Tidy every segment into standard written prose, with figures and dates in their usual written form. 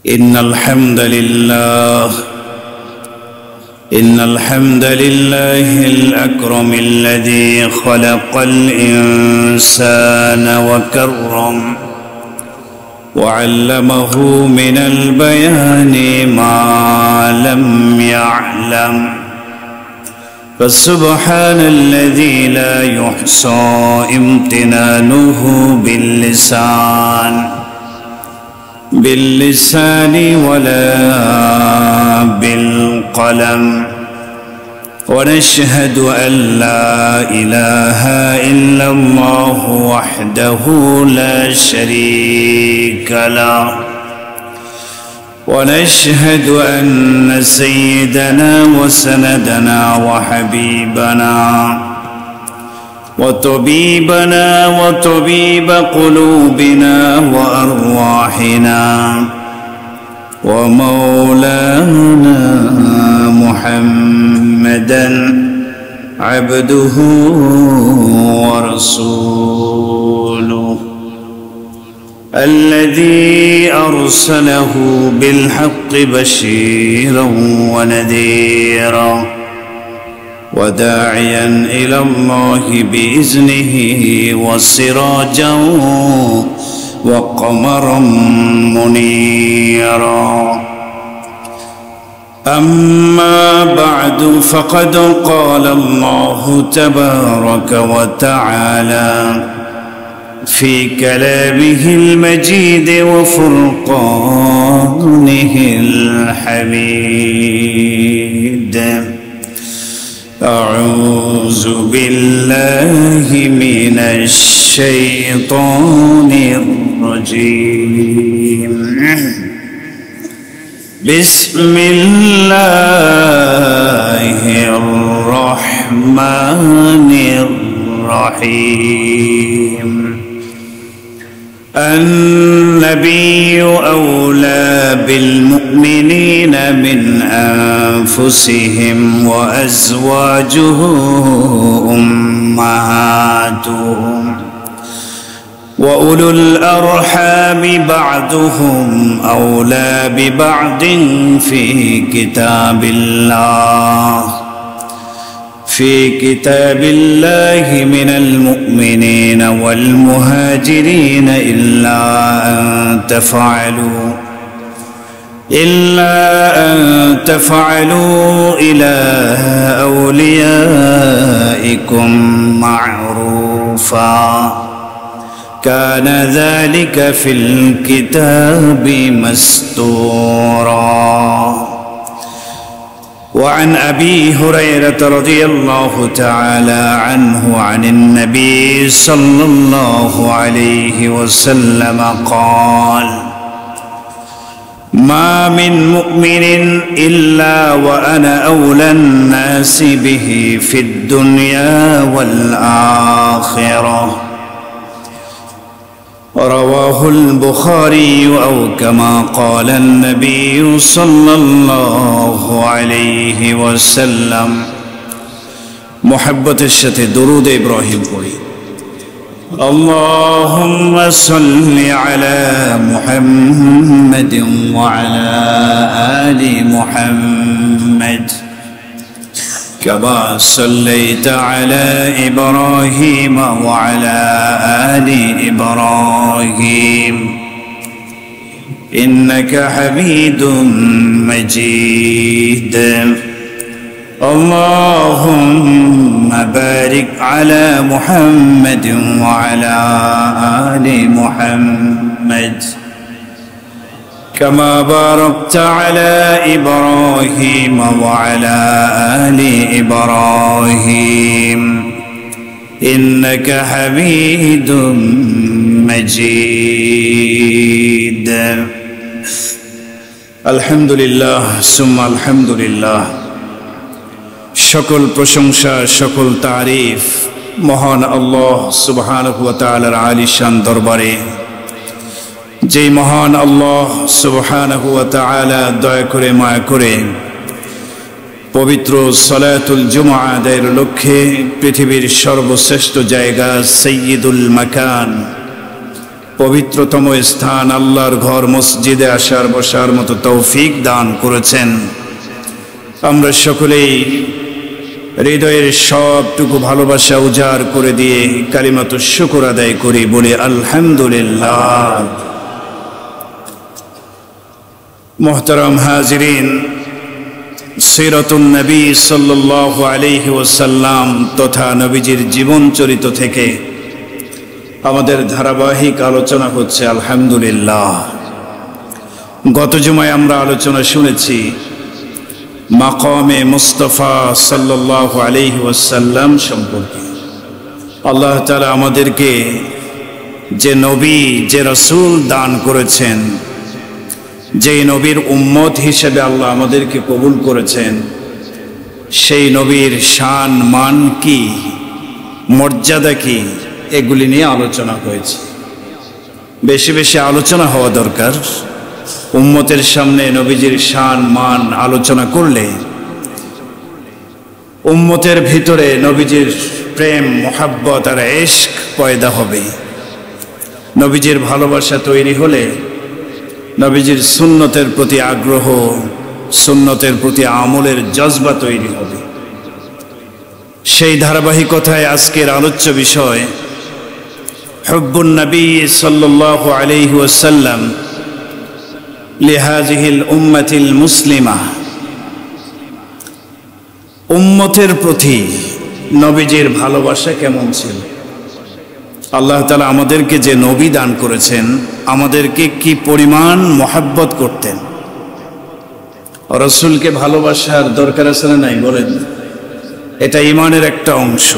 إن الحمد لله الأكرم الذي خلق الإنسان وكرم وعلمه من البيان ما لم يعلم، فسبحان الذي لا يحصى امتنانه باللسان ولا بالقلم، ونشهد أن لا إله إلا الله وحده لا شريك له، ونشهد أن سيدنا وسندنا وحبيبنا وطبيبنا وطبيب قلوبنا وأرواحنا ومولانا محمدا عبده ورسوله الذي أرسله بالحق بشيرا ونذيرا وداعيا إلى الله بإذنه وسراجا وقمرا منيرا. أما بعد، فقد قال الله تبارك وتعالى في كلامه المجيد وفرقانه الحميد: أعوذ بالله من الشيطان الرجيم. بسم الله الرحمن الرحيم. النبي أولى بالمؤمنين من أنفسهم وأزواجه أمهاتهم، وأولو الأرحام بعضهم أولى ببعض في كتاب الله من المؤمنين والمهاجرين إلا أن تفعلوا إلى أوليائكم معروفا، كان ذلك في الكتاب مسطورا. وعن أبي هريرة رضي الله تعالى عنه عن النبي صلى الله عليه وسلم قال: ما من مؤمن إلا وأنا أولى الناس به في الدنيا والآخرة. رواه البخاري، أو كما قال النبي صلى الله عليه وسلم. محبة الشتى درود إبراهيم قولي: اللهم صل على محمد وعلى آل محمد كما صليت على إبراهيم وعلى آل إبراهيم إنك حميد مجيد. اللهم بارك على محمد وعلى آل محمد كما باركت على إبراهيم وعلى آل إبراهيم إنك حميد مجيد. الحمد لله ثم الحمد لله। সকল প্রশংসা, সকল তারিফ মহান আল্লাহ সুবহানাহু ওয়া তাআলার আলিশান দরবারে। যে মহান আল্লাহ সুবহানাহু ওয়া তাআলা দয়া করে মায়া করে পবিত্র সালাতুল জুমআ আদায়ের লক্ষ্যে পৃথিবীর সর্বশ্রেষ্ঠ জায়গা সাইয়্যিদুল মাকান পবিত্রতম স্থান আল্লাহর ঘর মসজিদে আসার বসার মতো তৌফিক দান করেছেন। আমরা সকলেই হৃদয়ের সবটুকু ভালোবাসা উজাড় করে দিয়ে কালিমাতুশ শুকর আদায় করি, বলি আলহামদুলিল্লাহ। মুহতারাম হাজিরিন, সিরাতুন নবী সাল্লাল্লাহু আলাইহি ওয়াসাল্লাম তথা নবীজির জীবন চরিত থেকে আমাদের ধারাবাহিক আলোচনা হচ্ছে আলহামদুলিল্লাহ। গত জুমায় আমরা আলোচনা শুনেছি মাকামে মুস্তাফা সাল্লাল্লাহু আলাইহি ওয়াসাল্লাম সম্পর্কে। আল্লাহ তাআলা আমাদেরকে যে নবী, যে রাসূল দান করেছেন, যেই নবীর উম্মত হিসেবে আল্লাহ আমাদেরকে কবুল করেছেন, সেই নবীর শান মান কি, মর্যাদা কি, এগুলি নিয়ে আলোচনা হয়েছে। বেশি বেশি আলোচনা হওয়া দরকার। উম্মতের সামনে নবীজির শান মান আলোচনা করলে উম্মতের ভিতরে নবীজির প্রেম, মোহাব্বত আর ইশক পয়দা হবে। নবীজির ভালোবাসা তৈরি হলে নবীজির সুন্নতের প্রতি আগ্রহ, সুন্নতের প্রতি আমলের জজবা তৈরি হবে। সেই ধারাবাহিকতায় আজকের আলোচ্য বিষয় হুব্বুন নবী সাল্লাল্লাহু আলাইহি ওয়াসাল্লাম লিহাযিহিল উম্মাতিল মুসলিমা। উম্মতের প্রতি নবীজির ভালোবাসা কেমন ছিল? আল্লাহ তাআলা আমাদেরকে যে নবী দান করেছেন, আমাদেরকে কি পরিমাণ মোহাব্বত করতেন। রাসূলকে ভালোবাসার দরকার আছে না নাই বলেন? এটা ঈমানের একটা অংশ।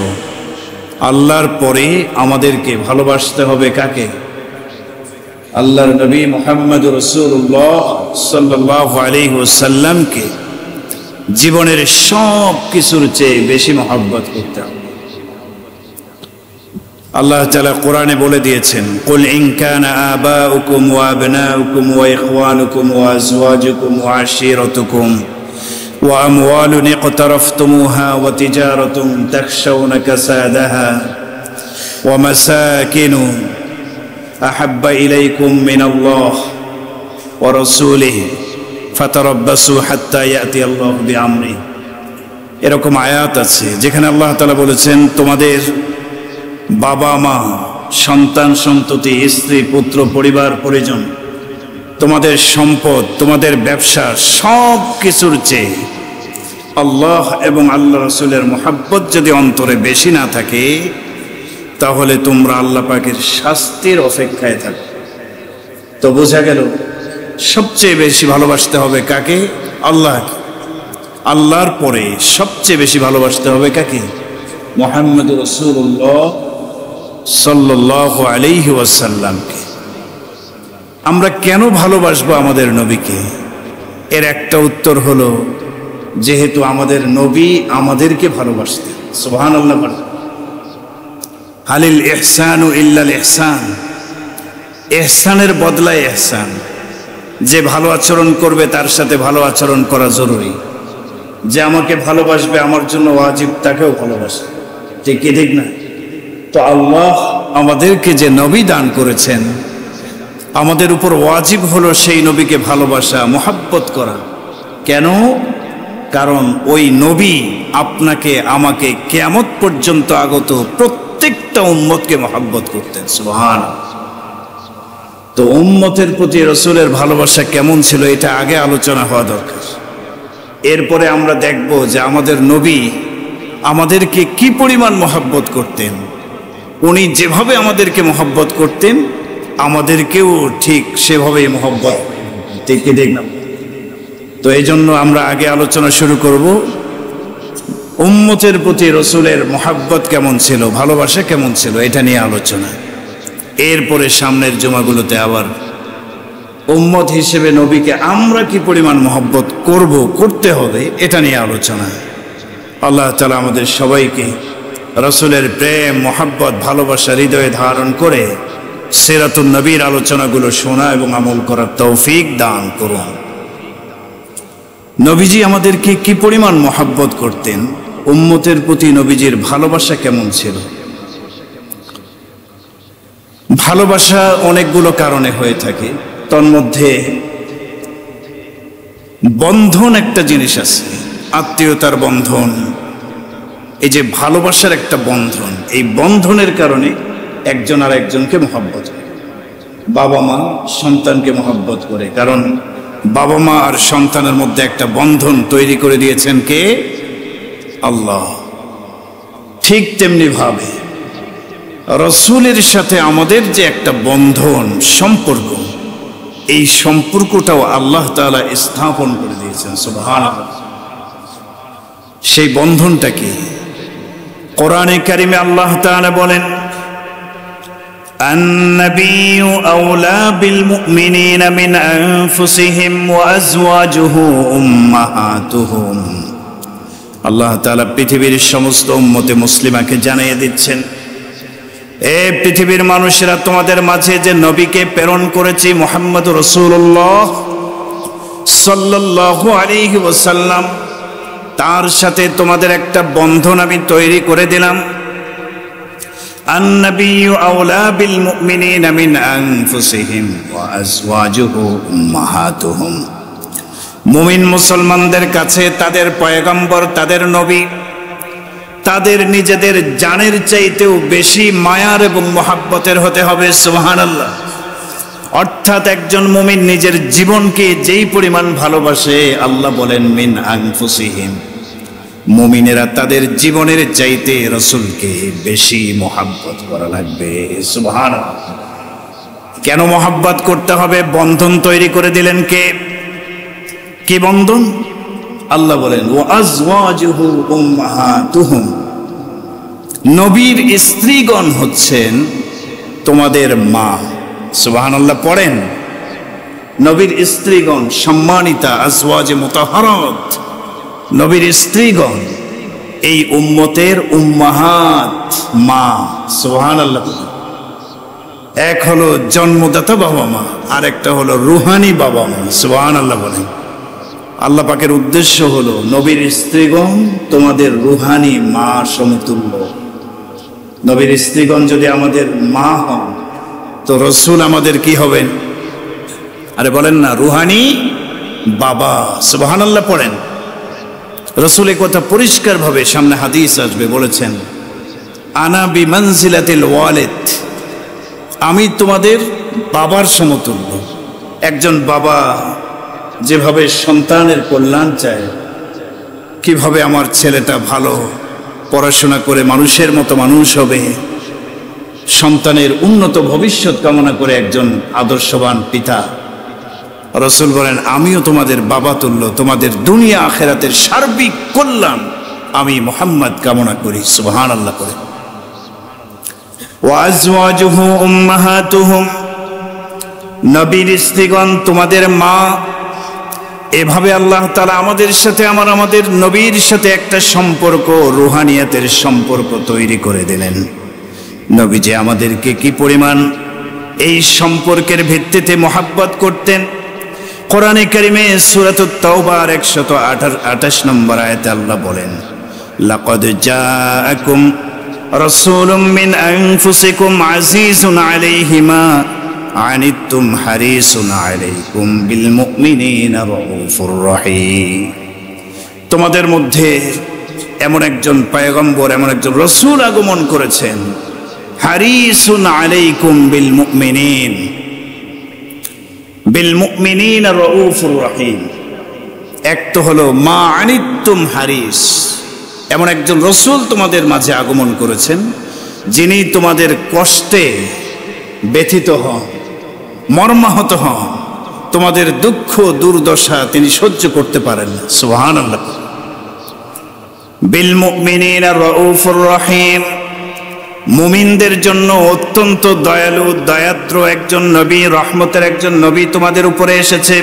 আল্লাহর পরে আমাদেরকে ভালোবাসতে হবে কাকে? আল্লাহর নবী মুহাম্মদুর রাসূলুল্লাহ সাল্লাল্লাহু আলাইহি ওয়াসাল্লামকে জীবনের সব কিছুর চেয়ে বেশি মহব্বত করতে হবে। আল্লাহ তাআলা কোরআনে বলে দিয়েছেন, কুল ইন কানা আবাউকুম ওয়া আবনাউকুম ওয়া ইখওয়ানুকুম ওয়া আজওয়াজুকুম ওয়া আশীরাতুকুম ওয়া আমওয়ালুন ইকতারাফতুমুহা ওয়া তিজারাতুন তাখশাউনা কাসাদাহা ওয়া মাসাকিনু আহাব্বা ইলাইকুম মিনাল্লাহ ওয়া রাসূলিহি ফাতারাব্বাসু হাত্তা ইয়াতি আল্লাহু বিআমরি। এরকম আয়াত আছে যেখানে আল্লাহ তাআলা বলেছেন, তোমাদের বাবা মা, সন্তান সন্ততি, স্ত্রী পুত্র, পরিবার পরিজন, তোমাদের সম্পদ, তোমাদের ব্যবসা, সব কিছুর চেয়ে আল্লাহ এবং আল্লাহ রাসূলের মোহাব্বত যদি অন্তরে বেশি না থাকে, তাহলে তোমরা আল্লাহ পাকের শাস্তির অপেক্ষায় থাকো। তো বোঝা গেল সবচেয়ে বেশি ভালোবাসতে হবে কাকে? আল্লাহকে। আল্লাহর পরে সবচেয়ে বেশি ভালোবাসতে হবে কাকে? মুহাম্মদুর রাসূলুল্লাহ সাল্লাল্লাহু আলাইহি ওয়াসাল্লামকে। আমরা কেন ভালোবাসবো আমাদের নবীকে? এর একটা উত্তর হলো, যেহেতু আমাদের নবী আমাদেরকে ভালোবাসতেন। সুবহানাল্লাহ। হালিল ইহসানু ইল্লাল ইহসান। ইহসানের বদলায় ইহসান। যে ভালো আচরণ করবে তার সাথে ভালো আচরণ করা জরুরি। যে আমাকে ভালোবাসবে, আমার জন্য ওয়াজিব তাকেও ভালোবাসে। ঠিক কি ঠিক না? তো আল্লাহ আমাদেরকে যে নবী দান করেছেন, আমাদের উপর ওয়াজিব হলো সেই নবীকে ভালোবাসা, মোহাব্বত করা। কেন? কারণ ওই নবী আপনাকে আমাকে কিয়ামত পর্যন্ত আগত প্রত্যেকটা উম্মতকে মোহাব্বত করতেন। সুবহানাল্লাহ। তো উম্মতের প্রতি রাসূলের ভালোবাসা কেমন ছিল, এটা আগে আলোচনা হওয়া দরকার। এরপরে আমরা দেখব যে আমাদের নবী আমাদেরকে কি পরিমাণ মোহাব্বত করতেন। উনি যেভাবে আমাদেরকে মোহাব্বত করতেন, আমাদেরকেও ঠিক সেভাবেই মোহাব্বত। ঠিক কি ঠিক না? তো এই জন্য আমরা আগে আলোচনা শুরু করব উম্মতের প্রতি রাসূলের মোহাব্বত কেমন ছিল, ভালোবাসা কেমন ছিল, এটা নিয়ে আলোচনা। এরপরে সামনের জুমাগুলোতে আবার উম্মত হিসেবে নবীকে আমরা কি পরিমাণ মোহাব্বত করব, করতে হবে, এটা নিয়ে আলোচনা। আল্লাহ তাআলা আমাদের সবাইকে রাসূলের প্রেম, মোহাব্বত, ভালোবাসা হৃদয়ে ধারণ করে সিরাতুন নবীর আলোচনাগুলো শোনা এবং আমল করার তৌফিক দান করুন। নবীজি আমাদেরকে কি পরিমাণ মোহাব্বত করতেন, উম্মতের প্রতি নবীজির ভালোবাসা কেমন ছিল? ভালোবাসা অনেকগুলো কারণে হয়ে থাকে, তন্মধ্যে বন্ধন একটা জিনিস আছে, আত্মীয়তার বন্ধন। এই যে ভালোবাসার একটা বন্ধন, এই বন্ধনের কারণে একজন আর একজনকে মহব্বত করে। বাবা মা সন্তানকে মহব্বত করে, কারণ বাবা মা আর সন্তানের মধ্যে একটা বন্ধন তৈরি করে দিয়েছেন কে? আল্লাহ। ঠিক তেমনি ভাবে রাসূলের সাথে আমাদের যে একটা বন্ধন সম্পর্ক, এই সম্পর্কটাও আল্লাহ তাআলা স্থাপন করে দিয়েছেন। সুবহানাল্লাহ। সেই বন্ধনটা কি? কোরআনে কারিমে আল্লাহ তাআলা বলেন, النبي أولى بالمؤمنين من أنفسهم وأزواجه أمهاتهم। আল্লাহ তাআলা পৃথিবীর সমস্ত উম্মতে মুসলিমাকে জানিয়ে দিচ্ছেন, এ পৃথিবীর মানুষেরা, তোমাদের মাঝে যে নবীকে প্রেরণ করেছি মুহাম্মদ রাসূলুল্লাহ সাল্লাল্লাহু আলাইহি ওয়াসাল্লাম, তার সাথে তোমাদের একটা বন্ধন আমি তৈরি করে দিলাম। আন-নাবিয়্যু আওলা বিল মুমিনিনা মিন আনফুসিহিম ওয়া আজওয়াজুহু উম্মাহাতুহুম। মুমিন মুসলমানদের কাছে তাদের পয়গম্বর, তাদের নবী, তাদের নিজেদের জানের চাইতেও বেশি মায়ার এবং মহাব্বতের হতে হবে। সুবহানাল্লাহ। অর্থাৎ একজন মুমিন নিজের জীবনকে যেই পরিমাণ ভালোবাসে, আল্লাহ বলেন মিন আনফুসিহিম, মুমিনেরা তাদের জীবনের চাইতে রাসূলকে বেশি মহব্বত করা লাগবে। সুবহানাল্লাহ। কেন মহব্বত করতে হবে? বন্ধন তৈরি করে দিলেন কে? কি বন্ধন? আল্লাহ বলেন ওয়া আজওয়াজুহু উম্মাহাতুহুম, নবীর স্ত্রীগণ হচ্ছেন তোমাদের মা। সুবহানাল্লাহ পড়েন। নবীর স্ত্রীগণ সম্মানিতা, আজওয়াজে মুতাহহারাত, নবীর স্ত্রীগণ এই উম্মতের উম্মাহাত, মা। সুবহানাল্লাহ। এক হলো জন্মদাতা বাবা মা, আর একটা হলো রুহানি বাবা মা। সুবহানাল্লাহ বলেন। আল্লাহ পাকের উদ্দেশ্য হলো নবীর স্ত্রীগণ তোমাদের রুহানি মা সমতুল্য। নবীর স্ত্রীগণ যদি আমাদের মা হন, তো রাসূল আমাদের কি হবেন? আরে বলেন না, রুহানি বাবা। সুবহানাল্লাহ পড়েন। রাসূল এই কথা পরিষ্কারভাবে, সামনে হাদিস আসবে, বলেছেন আনা বিমানজিলাতিল ওয়ালিদ, আমি তোমাদের বাবার সমতুল্য। একজন বাবা যেভাবে সন্তানের কল্যাণ চায়, কিভাবে আমার ছেলেটা ভালো পড়াশোনা করে মানুষের মতো মানুষ হবে, সন্তানের উন্নত ভবিষ্যৎ কামনা করে একজন আদর্শবান পিতা, রাসূল বলেন আমিও তোমাদের বাবা তুল্য, তোমাদের দুনিয়া আখিরাতের সার্বিক কল্যাণ আমি মুহাম্মদ কামনা করি। সুবহানাল্লাহ করে। ওয়া আজওয়াজুহু উম্মাহাতুহুম, নবীর স্ত্রীগণ তোমাদের মা। এভাবে আল্লাহ তাআলা আমাদের সাথে, আমাদের নবীর সাথে একটা সম্পর্ক, রুহানিয়াতের সম্পর্ক তৈরি করে দিলেন। নবী যে আমাদেরকে কি পরিমাণ এই সম্পর্কের ভিত্তিতে মহব্বত করতেন, কোরআনে কারিমে সূরাতুত তাওবার 128 নম্বর আয়াতে আল্লাহ বলেন, লাকাদ জাআকুম রাসূলুম মিন আনফুসিকুম আজিজুন আলাইহি মা আনিতুম হারিসুন আলাইকুম বিল মুমিনিনা রাউফুর রহিম। তোমাদের মধ্যে এমন একজন পয়গম্বর, এমন একজন রাসূল আগমন করেছেন, হারিসুন আলাইকুম বিল মুমিনিন, বিল মুমিনিনা রাউফুর রহিম। এক তো হলো মা আনিতুম হারিস, এমন একজন রাসূল তোমাদের মাঝে আগমন করেছেন, যিনি তোমাদের কষ্টে ব্যথিত হন, মর্মাহত হন, তোমাদের দুঃখ দুর্দশা তিনি সহ্য করতে পারেন। সুবহানাল্লাহ। বিল মুমিনিনা রাউফুর রহিম, মুমিনদের জন্য অত্যন্ত দয়ালু, দয়াদ্র একজন নবী, রহমতের একজন নবী তোমাদের উপরে এসেছে।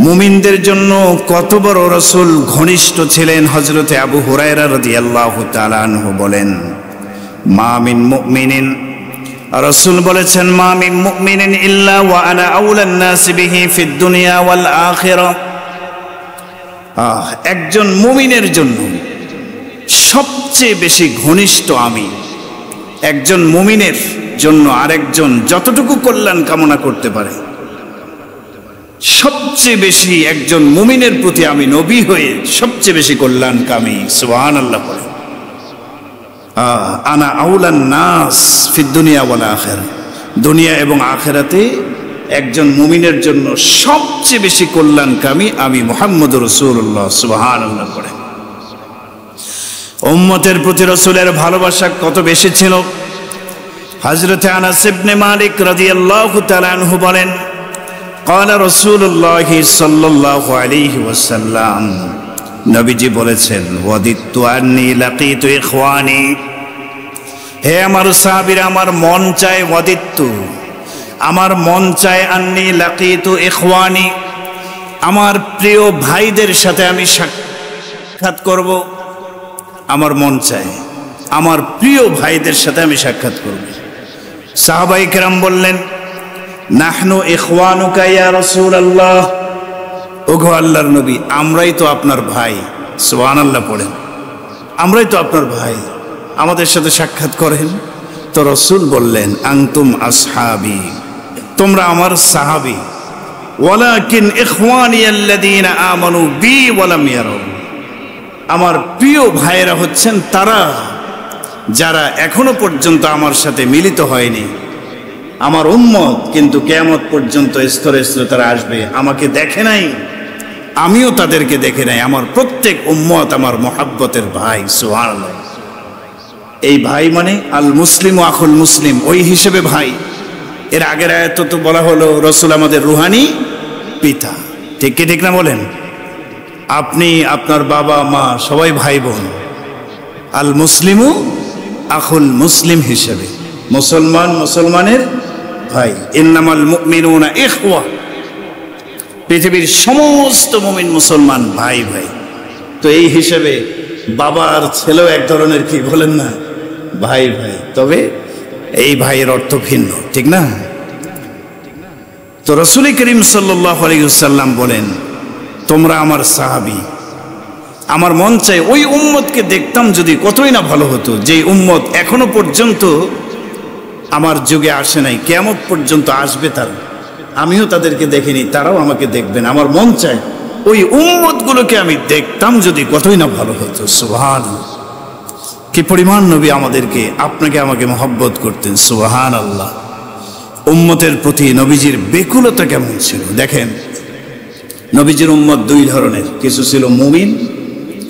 মুমিনদের জন্য কত বড় রাসূল ঘনিষ্ঠ ছিলেন। হযরতে আবু হুরায়রা রাদিয়াল্লাহু তাআলা আনহু বলেন, মা মিন মুমিনিন, রাসূল বলেছেন মা মিন মুমিনিন ইল্লা ওয়া আনা আউলান নাস বিহি ফিদ দুনিয়া ওয়াল আখিরা। একজন মুমিনের জন্য সবচেয়ে বেশি ঘনিষ্ঠ আমি। একজন মুমিনের জন্য আরেকজন যতটুকু কল্যাণ কামনা করতে পারে, সবচেয়ে বেশি একজন মুমিনের প্রতি আমি নবী হয়ে সবচেয়ে বেশি কল্যাণকামী। সুবহানাল্লাহ বলে, আনা আউলান নাস ফিদ দুনিয়া ওয়াল আখিরা, দুনিয়া এবং আখিরাতে একজন মুমিনের জন্য সবচেয়ে বেশি কল্যাণকামী আমি মুহাম্মদুর রাসূলুল্লাহ। সুবহানাল্লাহ বলে, উম্মতের প্রতি রাসূলের ভালোবাসা কত বেশি ছিল। হযরত আনাস ইবনে মালিক রাদিয়াল্লাহু তাআলা আনহু বলেন, قال رسول الله صلى الله عليه وسلم, নবীজি বলেছেন, ওয়াদিতু আন্নী লাকিতু ইখওয়ানি, হে আমার সাহাবীরা, আমার মন চায়, ওয়াদিতু আমার মন চায়, আন্নী লাকিতু ইখওয়ানি আমার প্রিয় ভাইদের সাথে আমি সাক্ষাৎ করব। আমার মন চায় আমার প্রিয় ভাইদের সাথে আমি সাক্ষাৎ করব। সাহাবায়ে কেরাম বললেন, নাহনু ইখওয়ানুকা ইয়া রাসূলুল্লাহ, ওগো আল্লাহর নবী, আমরাই তো আপনার ভাই। সুবহানাল্লাহ পড়েন, আমরাই তো আপনার ভাই, আমাদের সাথে সাক্ষাৎ করেন। তো রাসূল বললেন, আনতুম আসহাবি, তোমরা আমার সাহাবী, ওয়ালাকিন ইখওয়ানি আল্লাযীনা আমানু বি ওয়া লাম ইয়ারাউ, আমার প্রিয় ভাইয়েরা হচ্ছেন তারা যারা এখনো পর্যন্ত আমার সাথে মিলিত হয়নি। আমার উম্মত কিন্তু কিয়ামত পর্যন্ত স্তরে স্তরে তারা আসবে, আমাকে দেখে নাই, আমিও তাদেরকে দেখে নাই। আমার প্রত্যেক উম্মত আমার মুহাব্বতের ভাই। সুবহানাল্লাহ, এই ভাই মানে আল মুসলিম ও আখুল মুসলিম, ওই হিসেবে ভাই। এর আগের আয়াতে তো বলা হলো রাসূল আমাদের রুহানি পিতা, ঠিক কি ঠিক না বলেন? আপনি, আপনার বাবা মা সবাই ভাই বোন। আল মুসলিমু আখুল মুসলিম হিসেবে, মুসলমান মুসলমানের ভাই। ইন্নামাল মুমিনুনা ইখওয়া, পৃথিবীর সমস্ত মুমিন মুসলমান ভাই ভাই। তো এই হিসেবে বাবার ছেলেও এক ধরনের, কি বলেন না, ভাই ভাই। তবে এই ভাইয়ের অর্থ ভিন্ন, ঠিক না? তো রাসূল করিম সাল্লাল্লাহু আলাইহি ওয়াসাল্লাম বলেন, তোমরা আমার সাহাবী, আমার মন চাই ওই উম্মতকে দেখতাম যদি কতই না ভালো হতো, যে উম্মত এখনো পর্যন্ত আমার যুগে আসে নাই, কিয়ামত পর্যন্ত আসবে তারা, আমিও তাদেরকে দেখিনি, তারাও আমাকে দেখবেন। আমার মন চায় ওই উম্মতগুলোকে আমি দেখতাম যদি কতই না ভালো হতো। সুবহানাল্লাহ, কি পরিমাণ নবী আমাদেরকে, আপনাকে আমাকে মহব্বত করতেন। সুবহানাল্লাহ, উম্মতের প্রতি নবীজির বেকুলতা কেমন ছিল দেখেন। নবীজির উম্মত দুই ধরনের, কিছু ছিল মুমিন,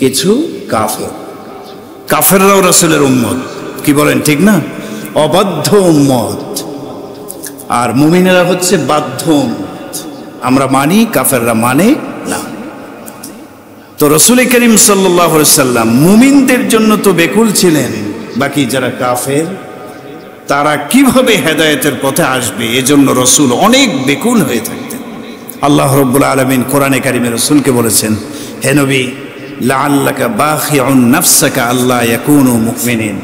কিছু কাফের। কাফেররাও রাসূলের উম্মত, কি বলেন ঠিক না? অবাধ্য উম্মত। আর মুমিনেরা হচ্ছে বাধ্য উম্মত, আমরা মানি, কাফেররা মানে না। তো রাসূল করিম সাল্লাল্লাহু আলাইহি ওয়াসাল্লাম মুমিনদের জন্য তো বেকুল ছিলেন, বাকি যারা কাফের তারা কিভাবে হেদায়েতের পথে আসবে এজন্য রাসূল অনেক বেকুল হয়ে থাকতেন। আল্লাহ রাব্বুল আলামিন কোরআনে কারিমে রাসূলকে বলেছেন, হে নবী, লাআল্লাকা বাখিউন নাফসাকা আল্লা ইয়াকুনু মুমিনিন।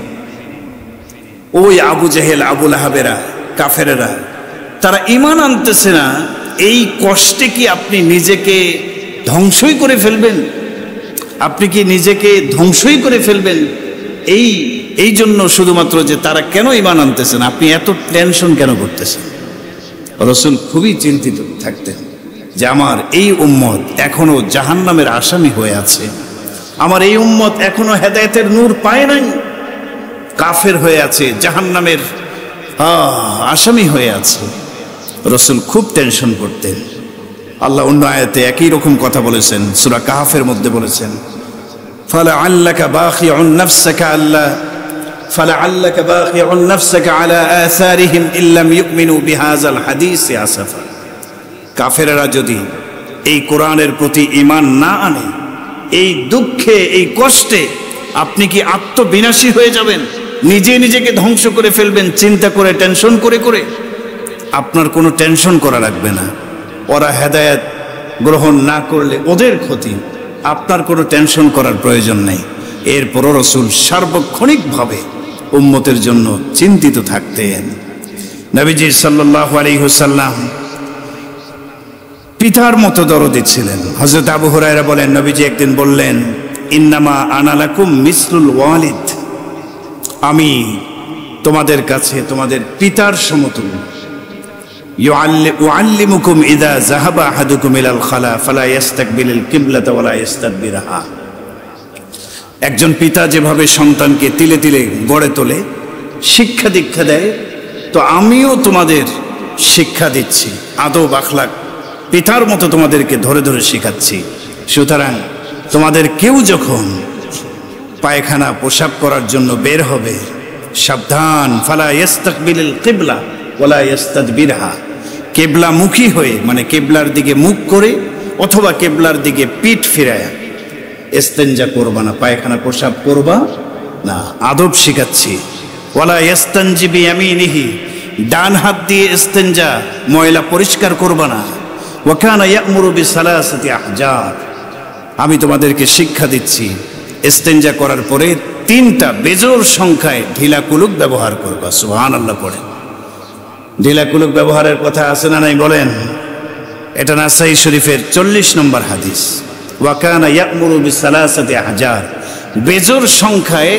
ওই আবু জেহেল, আবু লাহাবেরা, কাফেরেরা, তারা ঈমান আনতেছে না, এই কষ্টে কি আপনি নিজেকে ধ্বংসই করে ফেলবেন? আপনি কি নিজেকে ধ্বংসই করে ফেলবেন? এই জন্য শুধুমাত্র যে তারা কেন ঈমান আনতেছেন, আপনি এত টেনশন কেন করতেছেন? রাসূল খুবই চিন্তিত থাকতেন যে আমার এই উম্মত এখনো জাহান্নামের আসামি হয়ে আছে, আমার এই উম্মত এখনো হেদায়েতের নূর পায় নাই, কাফের হয়ে আছে, জাহান্নামের আসামি হয়ে আছে। রাসূল খুব টেনশন করতেন। আল্লাহ অন্য আয়াতে একই রকম কথা বলেছেন, সূরা কাহফের মধ্যে বলেছেন, ফালাআল্লাকা বাখিউন নাফসাকা আল্লা ফালাআল্লাকা বাখিউন নাফসাকা আলা আসারিহিম ইল্লাম ইউমিনু বিহাযাল হাদিসি আসাফা। কাফেররা যদি এই কোরআনের প্রতি ঈমান না আনে, এই দুঃখে, এই কষ্টে আপনি কি আত্মবিনাশী হয়ে যাবেন, নিজে নিজেকে ধ্বংস করে ফেলবেন চিন্তা করে, টেনশন করে করে? আপনার কোনো টেনশন করা লাগবে না। ওরা হেদায়েত গ্রহণ না করলে ওদের ক্ষতি, আপনার কোনো টেনশন করার প্রয়োজন নেই। এরপরও রাসূল সার্বক্ষণিকভাবে উম্মতের জন্য চিন্তিত থাকতেন। নবীজি সাল্লাল্লাহু আলাইহি ওয়াসাল্লাম পিতার মতো দরদি ছিলেন। হযরত আবু হুরায়রা বলেন, নবীজি একদিন বললেন, ইন্নামা আনা লাকুম মিসলুল ওয়ালিদ, আমি তোমাদের কাছে তোমাদের পিতার সমতুল্য। ইউআল্লিমুকুম ইযা যাহাবা আহাদুকুম ইলাল খালা ফালা ইস্তাকবিলুল কিবলাতা ওয়ালা ইস্তাদবিরহা। একজন পিতা যেভাবে সন্তানকে তিলে তিলে গড়ে তোলে, শিক্ষা দীক্ষা দেয়, তো আমিও তোমাদের শিক্ষা দিচ্ছি, আদব আখলাক পিতার মতো তোমাদেরকে ধরে ধরে শেখাচ্ছি। সুতরাং তোমাদের কেউ যখন পায়খানা প্রসাব করার জন্য বের হবে, সাবধান, ফালা ইস্তাকবিলুল কিবলা ওয়ালা ইস্তাদবিরহা, কেবলামুখী হয়ে, মানে কেবলার দিকে মুখ করে অথবা কেবলার দিকে পিঠ ফিরায়া ইস্তেঞ্জা করবা না, পায়খানা প্রসাব করবা না, আদব শিখাচ্ছি। ওয়ালা ইস্তানজি বিয়ামিনিহি, ডান হাত দিয়ে ইস্তেঞ্জা ময়লা পরিষ্কার করবা না। ওয়া কানা ইয়া'মুরু বিসালাসাতি আহজার, আমি তোমাদেরকে শিক্ষা দিচ্ছি ইস্তেঞ্জা করার পরে 3টা বেজোড় সংখ্যায় ঢিলা কুলুক ব্যবহার করবা। সুবহানাল্লাহ পড়ে। ঢিলা কুলুক ব্যবহারের কথা আছে না নাই বলেন? এটা নাসাই শরীফের 40 নম্বর হাদিস। ওয়া কানা ইয়া'মুরু বিসালাসাতি আহজার, বেজোড় সংখ্যায়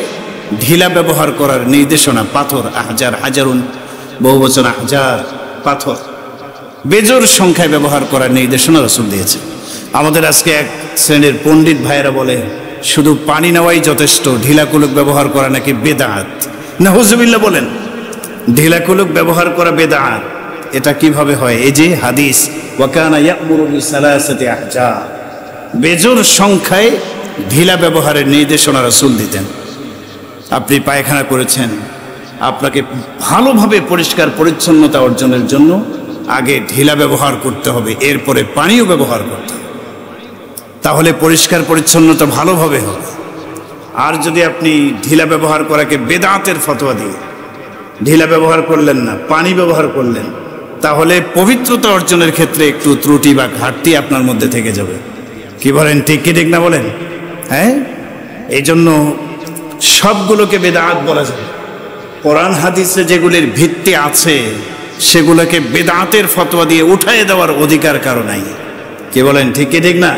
ঢিলা ব্যবহার করার নির্দেশনা। পাথর, আহজার, হাজারুন বহুবচন, আহজার পাথর, বেজোড় সংখ্যায় ব্যবহার করার নির্দেশনা রাসূল দিয়েছে। আমাদের আজকে এক শ্রেণীর পণ্ডিত ভাইয়েরা বলে শুধু পানি নেওয়াই যথেষ্ট, ঢিলা কুলুক ব্যবহার করা নাকি বেদাত। নাউজুবিল্লাহ বলেন। ঢিলা কুলুক ব্যবহার করা বেদাত, এটা কিভাবে হয়? এই যে হাদিস, ওয়া কানা ইয়া'মুরু বিসালাসাতি আহজার, বেজোড় সংখ্যায় ঢিলা ব্যবহারের নির্দেশনা রাসূল দিতেন। আপনি পায়খানা করেছেন, আপনাকে ভালোভাবে পরিষ্কার পরিচ্ছন্নতা অর্জনের জন্য আগে ঢিলা ব্যবহার করতে হবে, এরপরে পানিও ব্যবহার করতে হবে, তাহলে পরিষ্কার পরিচ্ছন্নতা ভালোভাবে হবে। আর যদি আপনি ঢিলা ব্যবহার করাকে বেদাতের ফতোয়া দিয়ে ঢিলা ব্যবহার করলেন না, পানি ব্যবহার করলেন, তাহলে পবিত্রতা অর্জনের ক্ষেত্রে একটু ত্রুটি বা ঘাটতি আপনার মধ্যে থেকে যাবে। কি বলেন? ঠিক কি ঠিক না বলেন? হ্যাঁ, এই জন্য সবগুলোকে বেদাত বলা যায়। কোরআন হাদিসে যেগুলির ভিত্তি আছে সেগুলোকে বেদাতের ফতোয়া দিয়ে উঠায় দেওয়ার অধিকার কারো নাই। কি বলেন? ঠিক কি ঠিক না?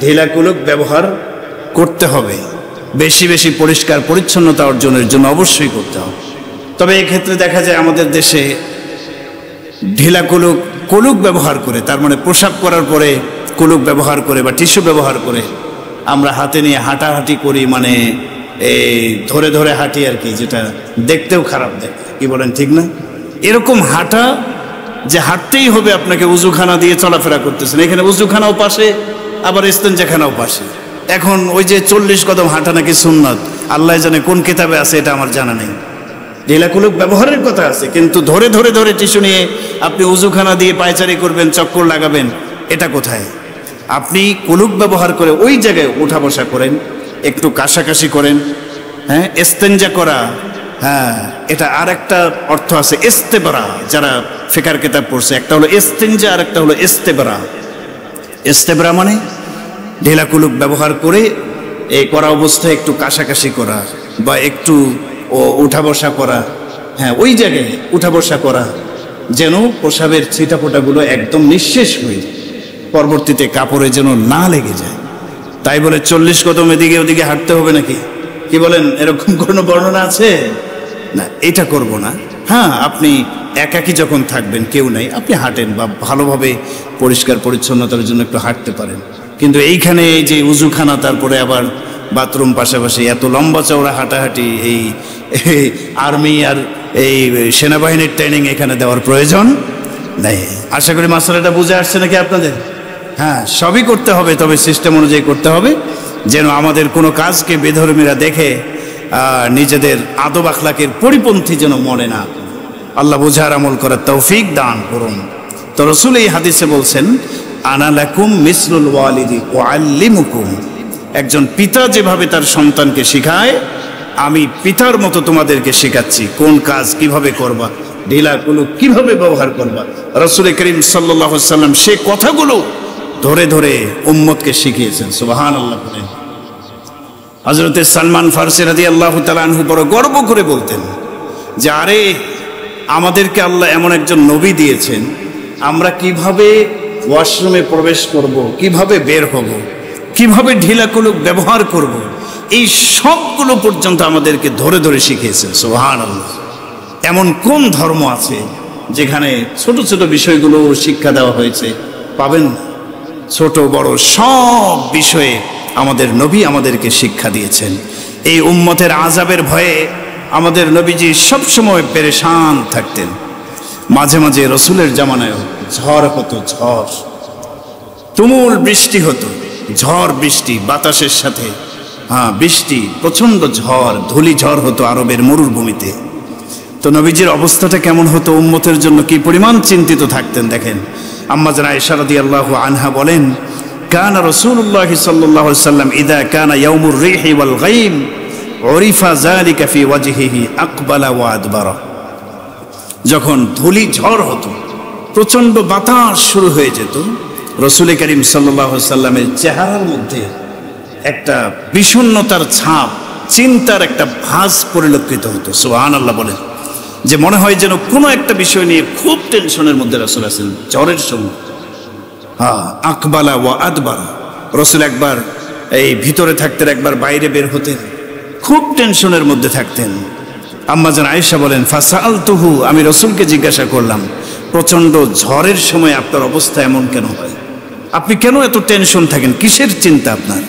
ঢিলা কুলুক ব্যবহার করতে হবে, বেশি বেশি পরিষ্কার পরিচ্ছন্নতা অর্জনের জন্য অবশ্যই করতে হবে। তবে এক্ষেত্রে দেখা যায় আমাদের দেশে ঢিলা কুলুক ব্যবহার করে, তার মানে প্রসাব করার পরে কুলুক ব্যবহার করে বা টিস্যু ব্যবহার করে আমরা হাতে নিয়ে হাঁটাহাঁটি করি, মানে এই ধরে ধরে হাঁটি আর কি, যেটা দেখতেও খারাপ দেখে। কি বলেন? ঠিক না? এরকম হাঁটা যে হাঁটতেই হবে আপনাকে, উজুখানা দিয়ে চলাফেরা করতেছেন, এখানে উজুখানাও পাশে আবার ইস্তেঞ্জাখানাও পাশে। এখন ওই যে 40 কদম হাঁটা নাকি সুন্নাত, আল্লাহ জানে কোন কিতাবে আছে, এটা আমার জানা নেই। ঢিলা কুলুক ব্যবহারের কথা আছে, কিন্তু ধরে ধরে ধরে টিস্যু নিয়ে আপনি উজুখানা দিয়ে পায়চারি করবেন, চক্কর লাগাবেন, এটা কোথায়? আপনি কুলুক ব্যবহার করে ওই জায়গায় উঠা বসা করেন, একটু কাশাকাশি করেন। হ্যাঁ, ইস্তেঞ্জা করা, হ্যাঁ, এটা আর একটা অর্থ আছে ইস্তেবরা, যারা ফিকার কিতাব পড়ছে। একটা হলো ইস্তেঞ্জা আর একটা হলো ইস্তেবরা। ইস্তেবরা মানে ঢিলা কুলুক ব্যবহার করে এই করা অবস্থায় একটু কাশাকাশি করা বা একটু উঠা বসা করা। হ্যাঁ, ওই জায়গায় উঠা বসা করা যেন প্রসাবের ছিটাফোটাগুলো একদম নিঃশেষ হয়ে যায়, পরবর্তীতে কাপড়ে যেন না লেগে যায়। তাই বলে 40 কদম এদিকে ওদিকে হাঁটতে হবে নাকি? কি বলেন? এরকম কোনো বর্ণনা আছে? না, এটা করব না। হ্যাঁ, আপনি একাকী যখন থাকবেন, কেউ নাই, আপনি হাঁটেন বা ভালোভাবে পরিষ্কার পরিচ্ছন্নতার জন্য একটু হাঁটতে পারেন। কিন্তু এইখানে এই যে উজুখানা, তারপরে আবার বাথরুম, পাশাপাশি এত লম্বা চওড়া হাঁটাহাঁটি, এই আর্মি আর এই সেনাবাহিনীর ট্রেনিং এখানে দেওয়ার প্রয়োজন নেই। আশা করি মাসালাটা বুঝে আসছে নাকি আপনাদের? হ্যাঁ, সবই করতে হবে, তবে সিস্টেম অনুযায়ী করতে হবে, যেন আমাদের কোনো কাজকে বেধর্মীরা দেখে নিজেদের আদব আখলাকের পরিপন্থী যেন মনে না। আল্লাহ বুঝার আমল করার তৌফিক দান করুন। তো রাসূল এই হাদিসে বলছেন, আনা লাকুম মিসলুল ওয়ালিদি উআল্লিমুকুম, একজন পিতা যেভাবে তার সন্তানকে শেখায়, আমি পিতার মতো তোমাদেরকে শেখাচ্ছি কোন কাজ কিভাবে করবা, ঢিলা কুলুক কিভাবে ব্যবহার করবা। রাসূল করিম সাল্লাল্লাহু আলাইহি ওয়াসাল্লাম সে কথাগুলো ধরে ধরে উম্মতকে শিখিয়েছেন। সুবহানাল্লাহ বলেন। হযরত সালমান ফারসি রাদিয়াল্লাহু তাআলা আনহু বড় গর্ব করে বলতেন যে, আরে আমাদেরকে আল্লাহ এমন একজন নবী দিয়েছেন, আমরা কিভাবে ওয়াশরুমে প্রবেশ করব, কিভাবে বের হব, কিভাবে ঢিলা কুলুক ব্যবহার করব, এই সবগুলো পর্যন্ত আমাদেরকে ধরে ধরে শিখিয়েছেন। সুবহানাল্লাহ। এমন কোন ধর্ম আছে যেখানে ছোট ছোট বিষয়গুলো শিক্ষা দেওয়া হয়েছে? পাবেন না। ছোট বড় সব বিষয়ে আমাদের নবী আমাদেরকে শিক্ষা দিয়েছেন। এই উম্মতের আযাবের ভয়ে আমাদের নবীজি সবসময় পেরেশান থাকতেন। মাঝে মাঝে রসুলের জামানায়ও ঝড় হতো, ঝড়, তুমুল বৃষ্টি হতো, ঝড় বৃষ্টি বাতাসের সাথে, বৃষ্টি, প্রচন্ড ঝড়, ধূলি ঝড় হতো আরবের মরুভূমিতে। তো নবীজির অবস্থাটা কেমন হতো, উম্মতের জন্য কি পরিমাণ চিন্তিত থাকতেন দেখেন। আম্মা জান আয়েশা রাদিয়াল্লাহু আনহা বলেন, কানা রাসূলুল্লাহ সাল্লাল্লাহু আলাইহি ওয়াসাল্লাম ইযা কানা ইয়াউমুর রিহি ওয়াল গায়ম উরিফা যালিকা ফি ওয়াজহিহি আকবালা ওয়া আদবারা। যখন ধূলি ঝড় হতো, প্রচন্ড বাতাস শুরু হয়ে যেত, রাসূল করিম সাল্লাল্লাহু আলাইহি ওয়াসাল্লামের চেহারার মধ্যে একটা বিষণ্ণতার ছাপ, চিন্তার একটা ভাঁজ পরিলক্ষিত হতো। সুবহানাল্লাহ বলেন, যে মনে হয় যেন কোনো একটা বিষয় নিয়ে খুব টেনশনের মধ্যে রাসূল আছেন ঝড়ের সময়। আকবালা ওয়া আদবারা, রাসূল একবার এই ভিতরে থাকতেন, একবার বাইরে বের হতেন, খুব টেনশনের মধ্যে থাকতেন। আম্মা জান আয়েশা বলেন, ফাসাআলতুহু, আমি রাসূলকে জিজ্ঞাসা করলাম, প্রচন্ড ঝড়ের সময় আপনার অবস্থা এমন কেন হয়? আপনি কেন এত টেনশন থাকেন, কিসের চিন্তা আপনার?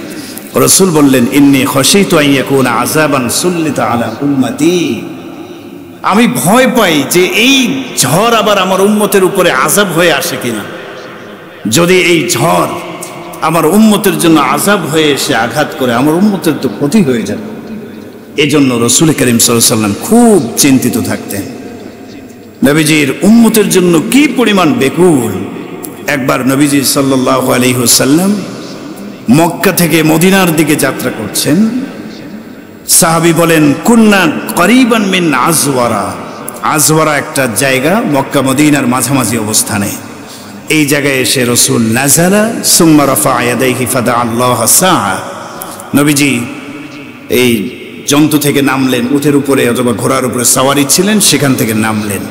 রাসূল বললেন, ইন্নী খাশিতু আন ইয়াকুনা আযাবান সুল্লিতা আলা উম্মতি, আমি ভয় পাই যে এই ঝড় আবার আমার উম্মতের উপরে আযাব হয়ে আসে কিনা। যদি এই ঝড় আমার উম্মতের জন্য আযাব হয়ে এসে আঘাত করে, আমার উম্মতের তো ক্ষতি হয়ে যাবে। এজন্য রাসূল করিম সাল্লাল্লাহু আলাইহি ওয়াসাল্লাম খুব চিন্তিত থাকতেন। নবীজির উম্মতের জন্য কি পরিমাণ বেকুল। একবার নবীজি সাল্লাল্লাহু আলাইহি ওয়াসাল্লাম মক্কা থেকে মদিনার দিকে যাত্রা করছেন। সাহাবী বলেন, কুন্না করিবান মিন আজওয়ারা, আজওয়ারা একটা জায়গা মক্কা মদিনার মাঝামাঝি অবস্থানে। এই জায়গায় এসে রাসূল নাযালা সুম্মা রাফা ইয়াদাইহি ফাদা আল্লাহ সাআ, নবীজি এই জন্তু থেকে নামলেন, উটের উপরে অথবা ঘোড়ার উপরে সাওয়ারি ছিলেন, সেখান থেকে নামলেন।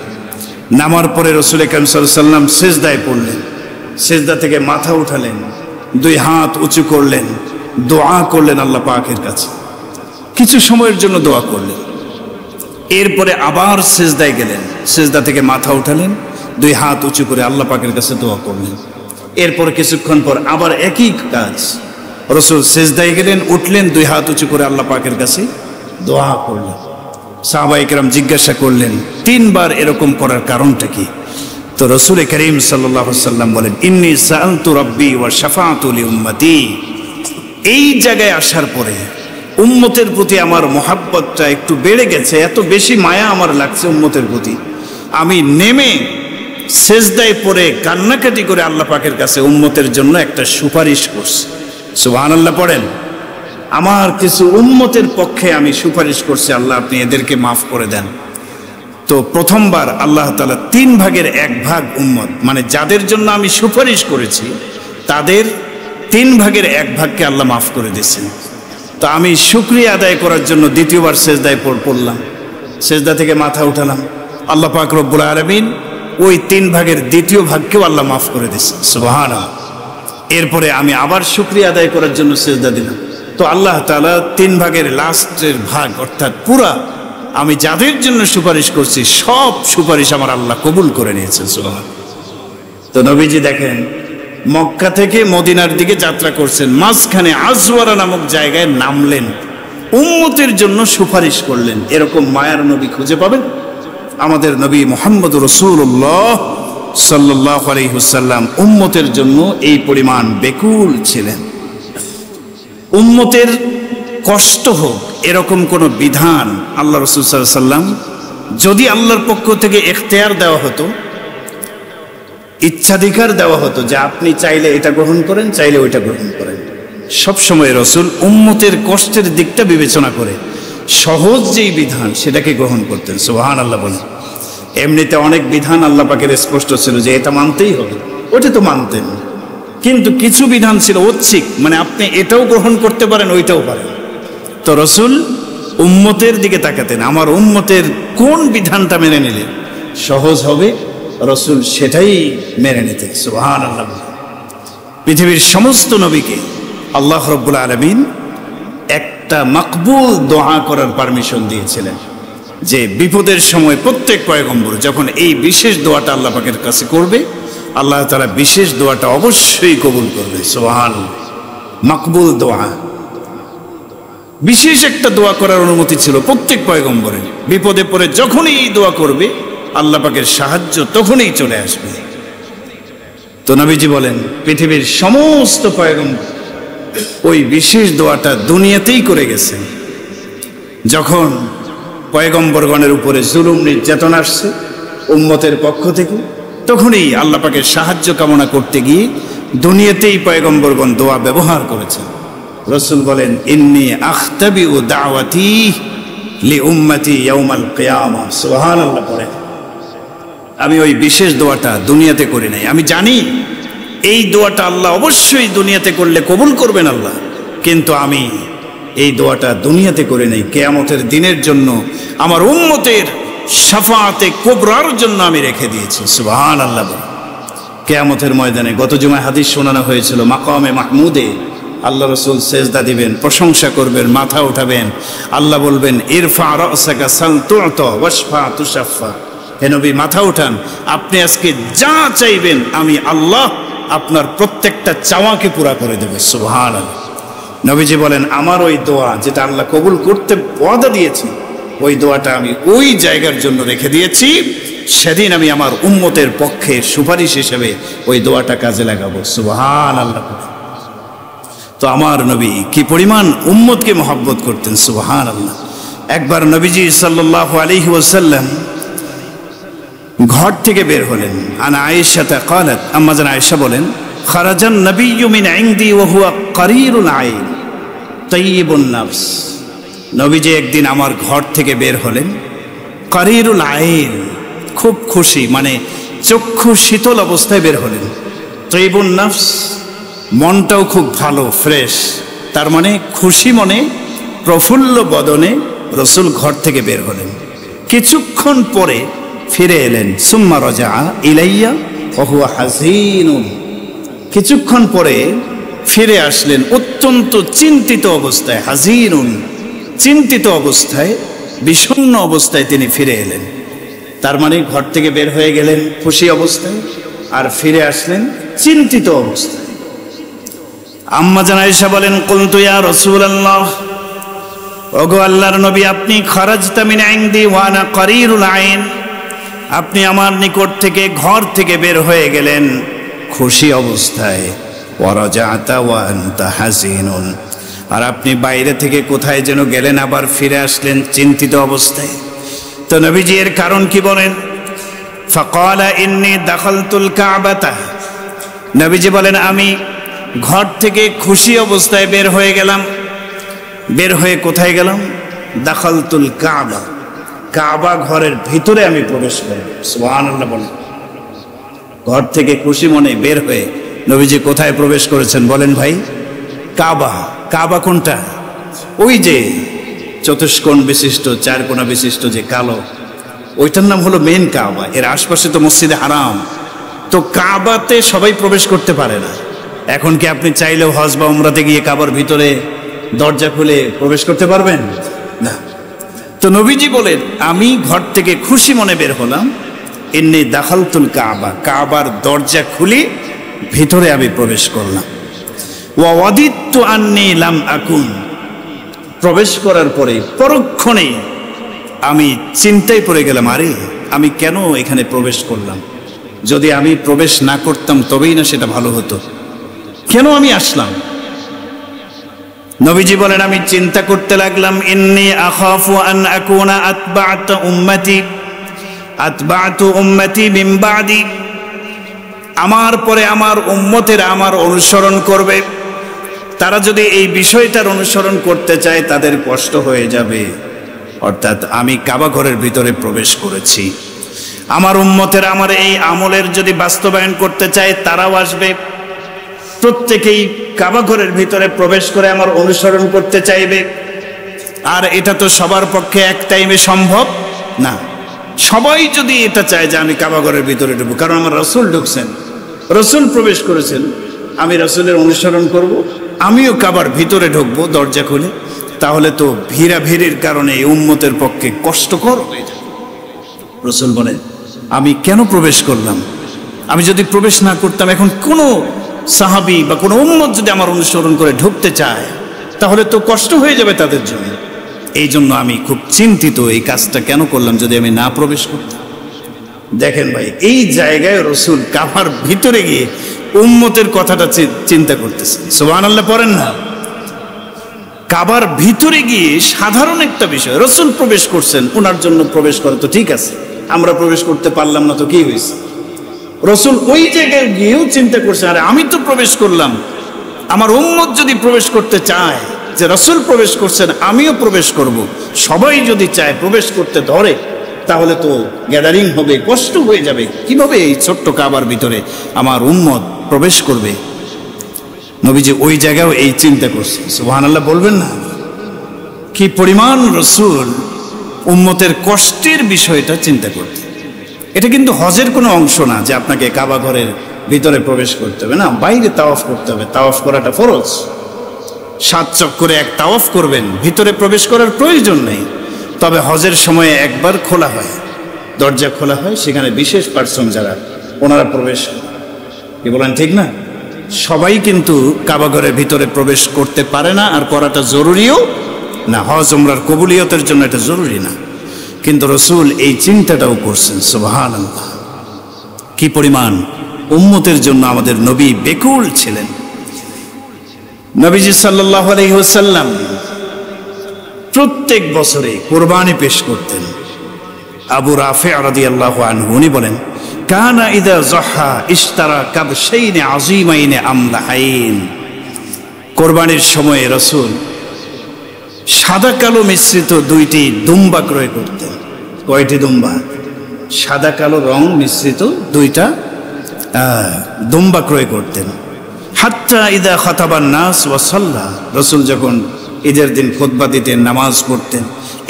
নামার পরে রাসূল করিম সাল্লাল্লাহু আলাইহি ওয়াসাল্লাম সিজদায় পড়লেন, সিজদা থেকে মাথা উঠালেন, দুই হাত উঁচু করলেন, দোয়া করলেন আল্লাহ পাকের কাছে, কিছু সময়ের জন্য দোয়া করলেন। এরপরে আবার সিজদায় গেলেন, সিজদা থেকে মাথা উঠালেন, দুই হাত উঁচু করে আল্লাহ পাকের কাছে দোয়া করলেন। এরপরে কিছুক্ষণ পর আবার একই কাজ, রাসূল সিজদায় গেলেন, উঠলেন, দুই হাত উঁচু করে আল্লাহ পাকের কাছে দোয়া করলেন। সাহাবায়ে কেরাম জিজ্ঞাসা করলেন, তিনবার এরকম করার কারণটা কি? তো রাসূল করিম সাল্লাল্লাহু আলাইহি ওয়াসাল্লাম বলেন, ইন্নী সাআলতু রাব্বি ওয়া শাফাআতু লি উম্মতি, এই জায়গায় আসার পরে উম্মতের প্রতি আমার মহাব্বতটা একটু বেড়ে গেছে, এত বেশি মায়া আমার লাগছে উম্মতের প্রতি। আমি নেমে সিজদায় পড়ে কান্নাকাটি করে আল্লাহ পাকের কাছে উম্মতের জন্য একটা সুপারিশ করছি। সুবহানাল্লাহ পড়েন, আমার কিছু উম্মতের পক্ষে আমি সুপারিশ করছি, আল্লাহ আপনি এদেরকে মাফ করে দেন। তো প্রথমবার আল্লাহ তাআলা 3 ভাগের 1 ভাগ উম্মত, মানে যাদের জন্য আমি সুপারিশ করেছি তাদের 3 ভাগের 1 ভাগকে আল্লাহ মাফ করে দিয়েছেন। তো আমি শুকরিয়া আদায় করার জন্য দ্বিতীয়বার সিজদায় পড়লাম, সিজদা থেকে মাথা উঠালাম, আল্লাহ পাক রব্বুল আলামিন ওই 3 ভাগের দ্বিতীয় ভাগকেও আল্লাহ মাফ করে দিয়েছেন। সুবহানাল্লাহ। এরপরে আমি আবার শুকরিয়া আদায় করার জন্য সিজদা দিলাম, তো আল্লাহ তাআলা 3 ভাগের লাস্টের ভাগ, অর্থাৎ পুরা আমি যাদের জন্য সুপারিশ করছি সব সুপারিশ আমার আল্লাহ কবুল করে নিয়েছেন। সুবহানাল্লাহ। তো নবীজি দেখেন মক্কা থেকে মদিনার দিকে যাত্রা করছেন, মাঝখানে আজওয়ারা নামক জায়গায় নামলেন, উম্মতের জন্য সুপারিশ করলেন। এরকম মায়ার নবী খুঁজে পাবেন? আমাদের নবী মুহাম্মদ রাসূলুল্লাহ সাল্লাল্লাহু আলাইহি ওয়াসাল্লাম উম্মতের জন্য এই পরিমাণ বেকুল ছিলেন। উম্মতের কষ্ট হোক এরকম কোন বিধান আল্লাহ রাসূল সাল্লাল্লাহু আলাইহি ওয়াসাল্লাম, যদি আল্লাহর পক্ষ থেকে ইখতিয়ার দেওয়া হতো, ইচ্ছাধিকার দেওয়া হতো যে আপনি চাইলে এটা গ্রহণ করেন, চাইলে ওইটা গ্রহণ করেন, সবসময় রাসূল উম্মতের কষ্টের দিকটা বিবেচনা করে সহজ যেই বিধান সেটাকে গ্রহণ করতেন। সুবহানাল্লাহ বলেন। এমনিতে অনেক বিধান আল্লাহ পাকের স্পষ্ট ছিল যে এটা মানতেই হবে, ওটা তো মানতেন, কিন্তু কিছু বিধান ছিল ঐচ্ছিক, মানে আপনি এটাও গ্রহণ করতে পারেন ওইটাও পারেন। তো রাসূল উম্মতের দিকে তাকাতেন, আমার উম্মতের কোন বিধানটা মেনে নিলে সহজ হবে, রাসূল সেটাই মেনে নিতেন। সুবহানাল্লাহ। পৃথিবীর সমস্ত নবীকে আল্লাহ রাব্বুল আলামিন একটা মাকবুল দোয়া করার পারমিশন দিয়েছিলেন। যে বিপদের সময় প্রত্যেক পয়গম্বর যখন এই বিশেষ দোয়াটা আল্লাহ পাকের কাছে করবে, আল্লাহ তাআলা বিশেষ দোয়াটা অবশ্যই কবুল করবে। সুবহানাল্লাহ, মাকবুল দোয়া। বিশেষ একটা দোয়া করার অনুমতি ছিল প্রত্যেক পয়গম্বরের। বিপদে পড়ে যখনই এই দোয়া করবে আল্লাহ পাকের সাহায্য তখনই চলে আসবে। তো নবীজি বলেন পৃথিবীর সমস্ত পয়গম্বর ওই বিশেষ দোয়াটা দুনিয়াতেই করে গেছেন। যখন পয়গম্বরগণের উপরে জুলুম নির্যাতন আসছে উম্মতের পক্ষ থেকে, তখনই আল্লাহ পাকের সাহায্য কামনা করতে গিয়ে দুনিয়াতেই পয়গম্বরগণ দোয়া ব্যবহার করেছেন। রাসূল বলেন ইন্নী আখতাবিউ দাওয়াতি লিউম্মতি ইয়াউমাল কিয়ামা। সুবহানাল্লাহ পড়েন। আমি ওই বিশেষ দোয়াটা দুনিয়াতে করি নাই। আমি জানি এই দোয়াটা আল্লাহ অবশ্যই দুনিয়াতে করলে কবুল করবেন আল্লাহ, কিন্তু আমি এই দোয়াটা দুনিয়াতে করে নেই, কিয়ামতের দিনের জন্য আমার উম্মতের শাফাআতে কুবরার জন্য আমি রেখে দিয়েছি। সুবহানাল্লাহ। কিয়ামতের ময়দানে গত জুমায় হাদিস শোনানো হয়েছিল, মাকামে মাহমুদে আল্লাহ রাসূল সেজদা দিবেন, প্রশংসা করবেন, মাথা উঠাবেন, আল্লাহ বলবেন ইরফা রাসাকা সাল তু'তা ওয়াশফা তুশাফা। হে নবী মাথা উঠান, আপনি আজকে যা চাইবেন আমি আল্লাহ আপনার প্রত্যেকটা চাওয়াকে পুরা করে দেবে। সুবহানাল্লাহ। নবীজি বলেন আমার ওই দোয়া যেটা আল্লাহ কবুল করতে ওয়াদা দিয়েছে, ওই দোয়াটা আমি ওই জায়গার জন্য রেখে দিয়েছি, সেদিন আমি আমার উম্মতের পক্ষে সুপারিশ হিসেবে ওই দোয়াটা কাজে লাগাবো। সুবহানাল্লাহ। তো আমার নবী কি পরিমাণ উম্মতকে মহব্বত করতেন। সুবহানাল্লাহ। একবার নবীজি সাল্লাল্লাহু আলাইহি ওয়াসাল্লাম ঘর থেকে বের হলেন। আনা আয়েশা ক্বালাত, আম্মা জান আয়েশা বলেন খারাজান নবিয়্যু মিন ইনদি ওয়া হুয়া কারীরুল আইন তাইয়্যিবুন নাফস। নবীজি একদিন আমার ঘর থেকে বের হলেন, কারীরুল আইন, খুব খুশি, মানে চক্ষু শীতল অবস্থায় বের হলেন। তাইয়্যিবুন নাফস, মনটাও খুব ভালো, ফ্রেশ, তার মানে খুশি মনে প্রফুল্ল বদনে রাসূল ঘর থেকে বের হলেন। কিছুক্ষণ পরে ফিরে এলেন। সুম্মা রাজা ইলাইয়া ওয়া হুয়া হাযীনুন। কিছুক্ষণ পরে ফিরে আসলেন অত্যন্ত চিন্তিত অবস্থায়। হাযীনুন, চিন্তিত অবস্থায়, বিষণ্ণ অবস্থায় তিনি ফিরে এলেন। তার মানে ঘর থেকে বের হয়ে গেলেন খুশি অবস্থায়, আর ফিরে আসলেন চিন্তিত অবস্থায়। আম্মা জান আয়েশা বলেন কুলতু ইয়া রাসূলুল্লাহ, ওগো আল্লাহর নবী, আপনি খারাজতা মিন ইনদি ওয়া আনা কারীরুল আইন, আপনি আমার নিকট থেকে ঘর থেকে বের হয়ে গেলেন খুশি অবস্থায়, ওয়া রাজাতা ওয়া আনতা হাযীনুন, আর আপনি বাইরে থেকে কোথায় যেন গেলেন আবার ফিরে আসলেন চিন্তিত অবস্থায়। তো নবীজি এর কারণ কি বলেন? ফাকালা ইন্নী দাখালতুল কাবাতা, নবীজি বলেন আমি ঘর থেকে খুশি অবস্থায় বের হয়ে গেলাম। বের হয়ে কোথায় গেলাম? দাখালতুল কাবা, কাবা ঘরের ভিতরে আমি প্রবেশ করলাম। সুবহানাল্লাহ বলেন। ঘর থেকে খুশি মনে বের হয়ে নবীজি কোথায় প্রবেশ করেছেন বলেন ভাই? কাবা। কাবা কোনটা? ওই যে চতুষ্কোণ বিশিষ্ট, চার কোণা বিশিষ্ট যে কালো, ওইটার নাম হলো মেন কাবা। এর আশপাশে তো মসজিদে হারাম। তো কাবাতে সবাই প্রবেশ করতে পারে না। এখন কি আপনি চাইলেও হজ বা উমরাতে গিয়ে কাবার ভিতরে দরজা খুলে প্রবেশ করতে পারবেন না? তো নবীজি বলেন আমি ঘর থেকে খুশি মনে বের হলাম, ইন্নী দাখালতুল কাবা, কাবার দরজা খুলে ভিতরে আমি প্রবেশ করলাম। ওয়া ওয়াদিতু আন্নী লাম আকুন, প্রবেশ করার পরে পরক্ষণে আমি চিন্তায় পড়ে গেলাম, আরে আমি কেন এখানে প্রবেশ করলাম? যদি আমি প্রবেশ না করতাম তবেই না সেটা ভালো হতো, কেন আমি আসলাম? নবীজি বলেন আমি চিন্তা করতে লাগলাম, ইন্নী আখাফু আন আকুনা আতবাতু উম্মতি মিন বাদি, আমার পরে আমার উম্মতেরা আমার অনুসরণ করবে, তারা যদি এই বিষয়টার অনুসরণ করতে চায় তাদের কষ্ট হয়ে যাবে। অর্থাৎ আমি কাবা ঘরের ভিতরে প্রবেশ করেছি, আমার উম্মতেরা আমার এই আমলের যদি বাস্তবায়ন করতে চায় তারাও আসবে, প্রত্যেকেই কাবা ঘরের ভিতরে প্রবেশ করে আমার অনুসরণ করতে চাইবে। আর এটা তো সবার পক্ষে এক টাইমে সম্ভব না। সবাই যদি এটা চায় যে আমি কাবা ঘরের ভিতরে ঢুকবো, কারণ আমার রাসূল ঢুকছেন, রাসূল প্রবেশ করেছেন, আমি রাসূলের অনুসরণ করব, আমিও কাবার ভিতরে ঢুকবো দরজা খুলে, তাহলে তো ভিড়াভিড়ির কারণে এই উম্মতের পক্ষে কষ্টকর হয়ে যাবে। রাসূল বলেন, আমি কেন প্রবেশ করলাম? আমি যদি প্রবেশ না করতাম, এখন কোনো সাহাবী বা কোনো উম্মত যদি আমার অনুসরণ করে ঢুকতে চায়, তাহলে তো কষ্ট হয়ে যাবে তাদের জন্য। এই জন্য আমি খুব চিন্তিত, এই কাজটা কেন করলাম যদি আমি না প্রবেশ করতাম। দেখেন ভাই, এই জায়গায় রাসূল কাবার ভিতরে গিয়ে উম্মতের কথাটা চিন্তা করতেছেন। সুবহানাল্লাহ পড়েন না? কাবার ভিতরে গিয়ে সাধারণ একটা বিষয়, রাসূল প্রবেশ করছেন, ওনার জন্য প্রবেশ করে তো ঠিক আছে, আমরা প্রবেশ করতে পারলাম না তো কি হয়েছে? রাসূল ওই জায়গায় গিয়েও চিন্তা করছেন, আরে আমি তো প্রবেশ করলাম, আমার উম্মত যদি প্রবেশ করতে চায়, যে রাসূল প্রবেশ করছেন আমিও প্রবেশ করব, সবাই যদি চায় প্রবেশ করতে ধরে, তাহলে তো গ্যাদারিং হবে, কষ্ট হয়ে যাবে, কিভাবে এই ছোট্ট কাবার ভিতরে আমার উম্মত প্রবেশ করবে? নবীজি ওই জায়গাও এই চিন্তা করছেন। সুবহানাল্লাহ বলবেন না? কি পরিমাণ রাসূল উম্মতের কষ্টের বিষয়টা চিন্তা করতেন। এটা কিন্তু হজের কোনো অংশ না যে আপনাকে কাবা ঘরের ভিতরে প্রবেশ করতে হবে, না, বাইরে তাওয়াফ করতে হবে। তাওয়াফ করাটা ফরজ, 7 চক্করে এক তাওয়াফ করবেন, ভিতরে প্রবেশ করার প্রয়োজন নেই। তবে হজের সময়ে একবার খোলা হয়, দরজা খোলা হয়, সেখানে বিশেষ পার্সন যারা, ওনারা প্রবেশ করে। কি বলেন, ঠিক না? সবাই কিন্তু কাবা ঘরের ভিতরে প্রবেশ করতে পারে না, আর করাটা জরুরিও না। হজ উমরার কবুলিয়তের জন্য এটা জরুরি না, কিন্তু রাসূল এই চিন্তাটাও করছেন। সুবহানাল্লাহ, কি পরিমাণ উম্মতের জন্য আমাদের নবী বেকুল ছিলেন। নবীজি সাল্লাল্লাহু আলাইহি ওয়াসাল্লাম প্রত্যেক বছরে কুরবানি পেশ করতেন। আবু রাফি রাদিয়াল্লাহু আনহু উনি বলেন, কানা ইদা যাহা ইশতারা কাবশাইন আযীমাইন আমলাহাইন। কুরবানির সময় রাসূল সাদা কালো মিশ্রিত 2টি দুম্বা ক্রয় করতেন। কয়টি দুম্বা? সাদা কালো রং মিশ্রিত 2টা দুম্বা ক্রয় করতেন। হাত্তা ইদা খাতাবান নাস ওয়া সাল্লা, রাসূল যখন ঈদের দিন খুতবা দিতেন, নামাজ পড়তেন,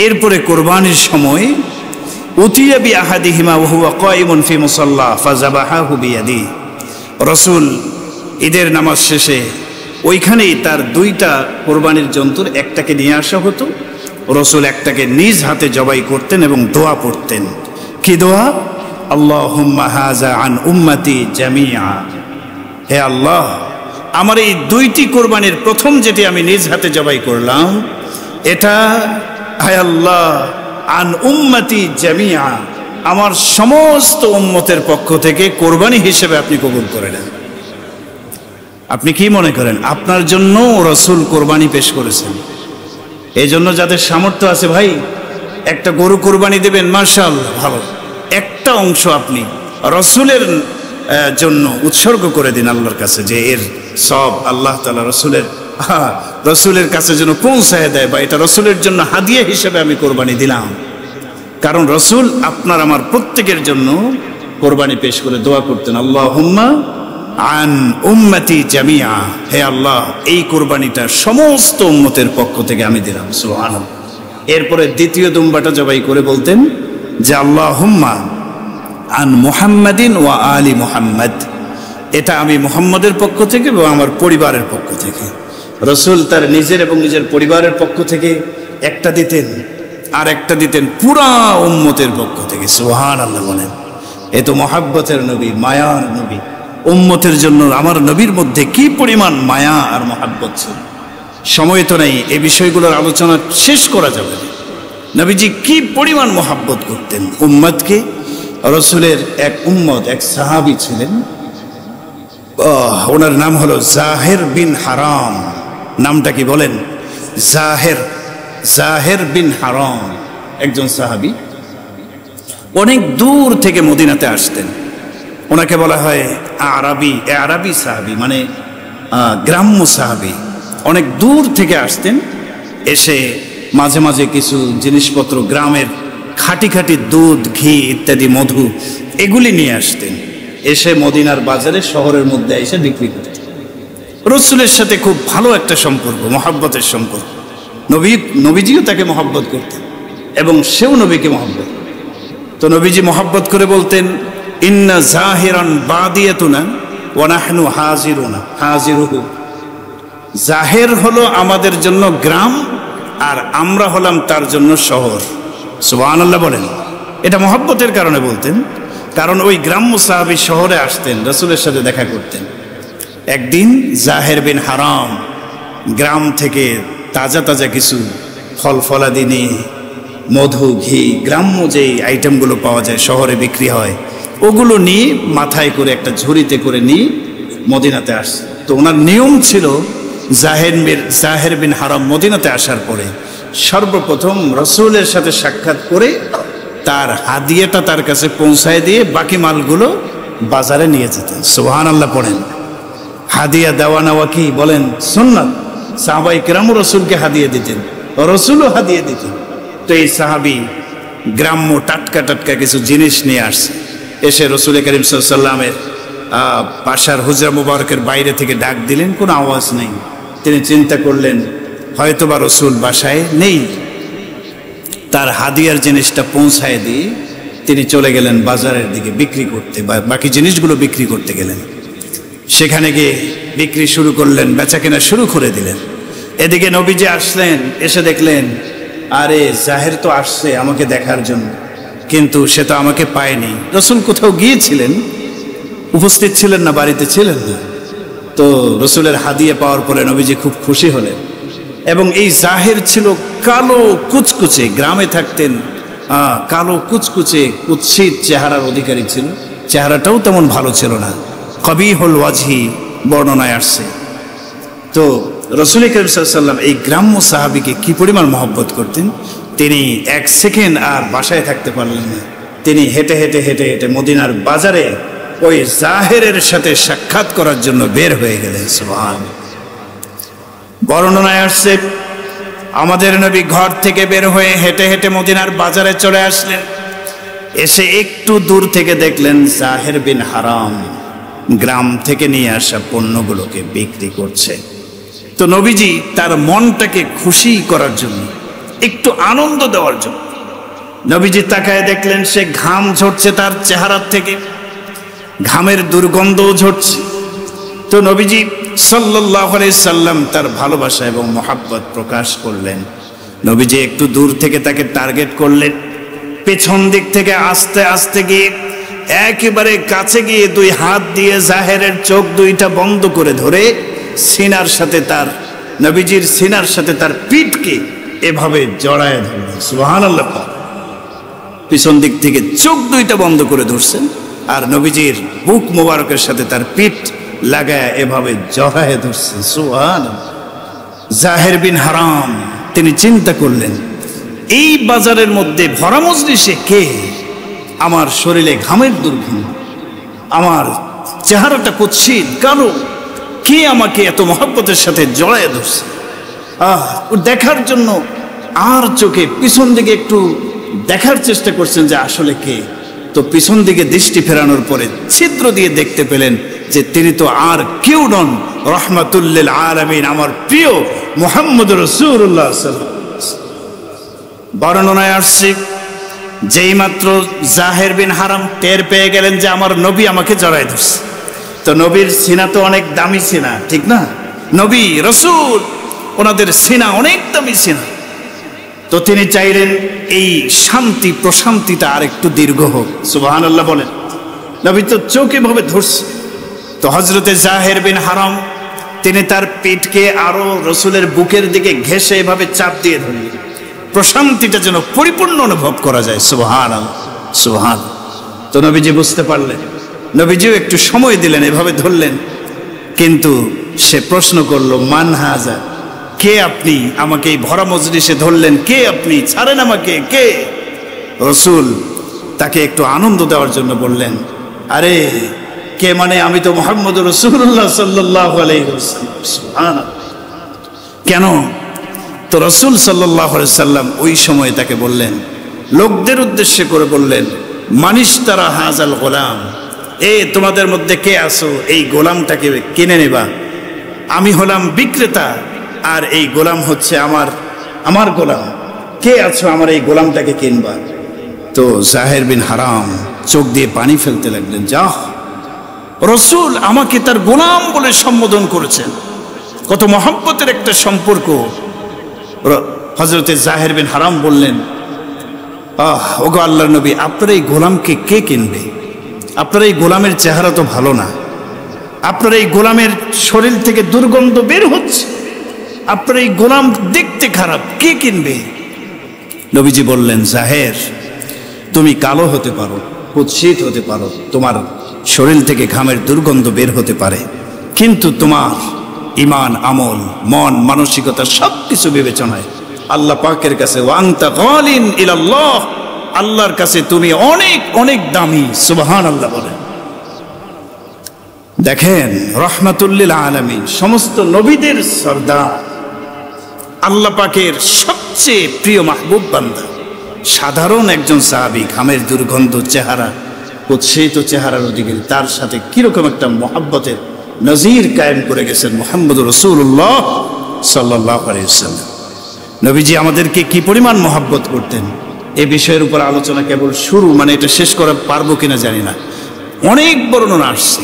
এরপরে কুরবানির সময় উতিয়া বি আহাদিহিমা ওয়া হুয়া কায়িমুন ফি মুসাল্লা ফাযাবাহাহু বিয়াদি, রাসূল ঈদের নামাজ শেষে ওইখানেই তার 2টা কুরবানির জন্তুর একটাকে নিয়ে আসা হতো, রাসূল একটাকে নিজ হাতে জবাই করতেন এবং দোয়া পড়তেন। কি দোয়া? আল্লাহুম্মা হাযা আন উম্মতি জামিআ, হে আল্লাহ, আমার এই 2টি কুরবানির প্রথম যেটি আমি নিজ হাতে জবাই করলাম, এটা হে আল্লাহ আন উম্মতি জামিআ, আমার সমস্ত উম্মতের পক্ষ থেকে কোরবানি হিসেবে আপনি কবুল করে নেন। আপনি কি মনে করেন আপনার জন্য রাসূল কোরবানি পেশ করেছেন? এই জন্য যাদের সামর্থ্য আছে ভাই, একটা গরু কোরবানি দেবেন, মাশাআল্লাহ, ভালো, একটা অংশ আপনি রাসূলের জন্য উৎসর্গ করে দিন আল্লাহর কাছে, যে এর সব আল্লাহ তাআলা রাসূলের কাছে যেন পৌঁছায় দেয়, বা এটা রাসূলের জন্য হাদিয়া হিসেবে আমি কোরবানি দিলাম। কারণ রাসূল আপনার আমার প্রত্যেকের জন্য কোরবানি পেশ করে দোয়া করতেন, আল্লাহুম্মা আন উম্মতি জামিআ, হে আল্লাহ, এই কোরবানিটা সমস্ত উম্মতের পক্ষ থেকে আমি দিলাম। সুবহানাল্লাহ। এরপরে দ্বিতীয় দুম্বাটা জবাই করে বলতেন যে আল্লাহুম্মা আন মুহাম্মাদিন ওয়া আলি মুহাম্মাদ, এটা আমি মুহাম্মাদের পক্ষ থেকে এবং আমার পরিবারের পক্ষ থেকে। রাসূল তার নিজের এবং নিজের পরিবারের পক্ষ থেকে একটা দিতেন, আর একটা দিতেন পুরা উম্মতের পক্ষ থেকে। সুবহানাল্লাহ বলেন, এ তো মহাব্বতের নবী, মায়ার নবী। উম্মতের জন্য আমার নবীর মধ্যে কি পরিমাণ মায়া আর মহাব্বত ছিল, সময় তো নেই এই বিষয়গুলোর আলোচনা শেষ করা যাবে না। নবীজি কি পরিমাণ মহাব্বত করতেন উম্মতকে। রাসূলের এক উম্মত, এক সাহাবী ছিলেন, ওনার নাম হলো জাহের বিন হারাম। নামটা কি বলেন? জাহের বিন হারাম, একজন সাহাবী, অনেক দূর থেকে মদিনাতে আসতেন। ওনাকে বলা হয় আরবি সাহাবী, মানে গ্রাম্য সাহাবী। অনেক দূর থেকে আসতেন, এসে মাঝে মাঝে কিছু জিনিসপত্র, গ্রামের খাঁটি খাঁটি দুধ, ঘি ইত্যাদি, মধু, এগুলি নিয়ে আসতেন। এসে মদিনার বাজারে, শহরের মধ্যে এসে বিক্রি করতেন। রাসূলের সাথে খুব ভালো একটা সম্পর্ক, মহাব্বতের সম্পর্ক। নবীজিও তাকে মহাব্বত করতেন এবং সেও নবীকে মহাব্বত। তো নবীজি মহাব্বত করে বলতেন, ইন্না জাহিরান বাদিয়াতুনা ওয়া নাহনু হাজিরুহু। জাহের হলো আমাদের জন্য গ্রাম, আর আমরা হলাম তার জন্য শহর। সুবহানাল্লাহ বলেন। এটা মহব্বতের কারণে বলতেন, কারণ ওই গ্রাম্য সাহাবী শহরে আসতেন, রাসূলের সাথে দেখা করতেন। একদিন জাহের বিন হারাম গ্রাম থেকে তাজা তাজা কিছু ফল ফলাদি নিয়ে, মধু, ঘি, গ্রাম্য যেই আইটেমগুলো পাওয়া যায় শহরে বিক্রি হয়, ওগুলো নিয়ে মাথায় করে একটা ঝুড়িতে করে নিয়ে মদিনাতে আসছে। তো ওনার নিয়ম ছিল জাহের বিন হারাম মদিনাতে আসার পরে সর্বপ্রথম রাসূলের সাথে সাক্ষাৎ করে তার হাদিয়াটা তার কাছে পৌঁছায় দিয়ে বাকি মালগুলো বাজারে নিয়ে যেতেন। সুবহানাল্লাহ পড়েন। হাদিয়া দেওয়া নেওয়া কি বলেন সুন্নাত। সাহাবায়ে কেরামও রাসূলকে হাদিয়া দিতেন, রাসূলও হাদিয়া দিতেন। তো এই সাহাবী গ্রাম্য টাটকা টাটকা কিছু জিনিস নিয়ে আসছে, এসে রাসূল করিম সাল্লাল্লাহু আলাইহি ওয়াসাল্লামের পাশার হুজরা মুবারকের বাইরে থেকে ডাক দিলেন, কোনো আওয়াজ নেই। তিনি চিন্তা করলেন হয়তোবা রাসূল বাসায় নেই। তার হাদিয়ার জিনিসটা পৌঁছায় দিয়ে তিনি চলে গেলেন বাজারের দিকে বিক্রি করতে, বাকি জিনিসগুলো বিক্রি করতে গেলেন। সেখানে গিয়ে বিক্রি শুরু করলেন, বেচাকেনা শুরু করে দিলেন। এদিকে নবীজি আসলেন, এসে দেখলেন আরে জাহের তো আসছে আমাকে দেখার জন্য, কিন্তু সে তো আমাকে পায়নি। রাসূল কোথাও গিয়েছিলেন, উপস্থিত ছিলেন না, বাড়িতে ছিলেন না। তো রাসূলের হাদিয়া পাওয়ার পরে নবীজি খুব খুশি হলেন। এবং এই জাহের ছিল কালো কুচকুচে, গ্রামে থাকতেন, কালো কুচকুচে কুৎসিত চেহারার অধিকারী ছিল। চেহারাটাও তেমন ভালো ছিল না, কবিহুল ওয়াজহি বর্ণনায় আসছে। তো রাসূল করিম সাল্লাল্লাহু আলাইহি ওয়াসাল্লাম এই গ্রাম্য সাহাবীকে কি পরিমাণ মহব্বত করতেন, তিনি এক সেকেন্ড আর বাসায় থাকতে পারলেন না। তিনি হেঁটে হেঁটে হেঁটে হেঁটে মদিনার বাজারে ওই জাহেরের সাথে সাক্ষাৎ করার জন্য বের হয়ে গেলেন। সুবহানাল্লাহ। বর্ণনায় আসছে আমাদের নবী ঘর থেকে বের হয়ে হেঁটে হেঁটে মদিনার বাজারে চলে আসলেন। এসে একটু দূর থেকে দেখলেন জাহের বিন হারাম গ্রাম থেকে নিয়ে আসা পণ্যগুলোকে বিক্রি করছে। তো নবীজি তার মনটাকে খুশি করার জন্য, একটু আনন্দ দেওয়ার জন্য নবীজি তাকায় দেখলেন সে ঘাম ঝরছে তার চেহারার থেকে, ঘামের দুর্গন্ধও ঝরছে। তো নবীজি সাল্লাল্লাহু আলাইহি সাল্লাম তার ভালোবাসা এবং মহব্বত প্রকাশ করলেন। নবীজি একটু দূর থেকে তাকে টার্গেট করলেন, পেছন দিক থেকে আস্তে আস্তে গিয়ে একেবারে কাছে গিয়ে দুই হাত দিয়ে জাহেরের চোখ দুইটা বন্ধ করে ধরে সিনার সাথে তার, নবীজির সিনার সাথে তার পিঠকে এভাবে জড়ায় ধরলেন। সুবহানাল্লাহ। পিছন দিক থেকে চোখ দুইটা বন্ধ করে ধরছেন আর নবীজির বুক মোবারকের সাথে তার পিঠ লাগায় এভাবে জড়ায় ধরছেন। সুবহানাল্লাহ। জাহের বিন হারাম তিনি চিন্তা করলেন এই বাজারের মধ্যে ভরা মজলিসে কে, আমার শরীরে ঘামের দুর্গন্ধ, আমার চেহারাটা কুৎসিত কালো, কে আমাকে এত মহব্বতের সাথে জড়ায় ধরছে। দেখার জন্য আর চোখে পিছন দিকে একটু দেখার চেষ্টা করছেন যে আসলে কে। তো পিছন দিকে দৃষ্টি ফেরানোর পরে ছিদ্র দিয়ে দেখতে পেলেন যে তিনি তো আর কেউ নন, রাহমাতুল লিল আলামিন, আমার প্রিয় মুহাম্মদ রাসূলুল্লাহ সাল্লাল্লাহু আলাইহি ওয়াসাল্লাম। বর্ণনায় আসছে যেই মাত্র জাহের বিন হারাম টের পেয়ে গেলেন যে আমার নবী আমাকে জড়ায় ধরছে। তো নবীর সিনা তো অনেক দামি সিনা, ঠিক না? নবী রাসূল ওনাদের সিনা অনেক দামি সিনা। তো তিনি চাইলেন এই শান্তি প্রশান্তিটা আর একটু দীর্ঘ হোক। সুবহানাল্লাহ বলেন। নবী তো চোখ এভাবে ধরছে। তো হযরতে জাহের বিন হারাম তিনি তার পিঠকে আরো রাসূলের বুকের দিকে ঘেঁষে এভাবে চাপ দিয়ে ধরলেন, প্রশান্তিটা যেন পরিপূর্ণ অনুভব করা যায়। সুবহানাল্লাহ সুবহানাল্লাহ। তো নবীজি বুঝতে পারলেন, নবীজিও একটু সময় দিলেন, এভাবে ধরলেন। কিন্তু সে প্রশ্ন করলো মান হাজা, কে আপনি, আমাকে এই ভরা মজলিসে ধরলেন, কে আপনি, ছাড়েন আমাকে, কে? রাসূল তাকে একটু আনন্দ দেওয়ার জন্য বললেন আরে কে মানে আমি তো মুহাম্মদ রাসূলুল্লাহ সাল্লাল্লাহু আলাইহি ওয়াসাল্লাম। সুবহানাল্লাহ। কেন? তো রাসূল সাল্লাল্লাহু আলাইহি ওয়াসাল্লাম ওই সময় তাকে বললেন, লোকদের উদ্দেশ্যে করে বললেন মানিশতারা হাযাল গোলাম, তোমাদের মধ্যে কে আছো এই গোলামটাকে কিনে নেবা। আমি হলাম বিক্রেতা আর এই গোলাম হচ্ছে আমার গোলাম, কে আছো আমার এই গোলামটাকে কিনবা। তো জাহের বিন হারাম চোখ দিয়ে পানি ফেলতে লাগলেন, যাহ রাসূল আমাকে তার গোলাম বলে সম্বোধন করেছেন, কত মহব্বতের একটা সম্পর্ক। হযরতে জাহের বিন হারাম বললেন, ওগো আল্লাহর নবী, আপনার এই গোলামকে কে কিনবে? আপনার এই গোলামের চেহারা তো ভালো না, আপনার এই গোলামের শরীর থেকে দুর্গন্ধ বের হচ্ছে, আপনার এই গোলাম দেখতে খারাপ, কে কিনবে? নবীজি বললেন, জাহের, তুমি কালো হতে পারো, কুৎসিত হতে পারো, তোমার শরীর থেকে ঘামের দুর্গন্ধ বের হতে পারে, কিন্তু তোমার ঈমান, আমল, মন, মানসিকতা সবকিছু বিবেচনায় আল্লাহ পাকের কাছে ওয়ান্তা গালিন ইলাল্লাহ, আল্লাহর কাছে তুমি অনেক অনেক দামি। সুবহানাল্লাহ বলেন। দেখেন, রহমাতুল্লিল আলামিন, সমস্ত নবীদের সরদার, আল্লাহ পাকের সবচেয়ে প্রিয় মাহবুব বান্দা, সাধারণ একজন সাহাবী, ঘামের দুর্গন্ধ চেহারা, কুৎসিত চেহারার অধিকারী, তার সাথে কিরকম একটা মহাব্বতের নজির কায়েম করে গেছেন মুহাম্মদুর রাসূলুল্লাহ সাল্লাল্লাহু আলাইহি ওয়াসাল্লাম। নবীজি আমাদেরকে কি পরিমাণ মহাব্বত করতেন, এই বিষয়ের উপর আলোচনা কেবল শুরু, মানে এটা শেষ করা পারবো কিনা জানি না। অনেক বর্ণনা আসছে,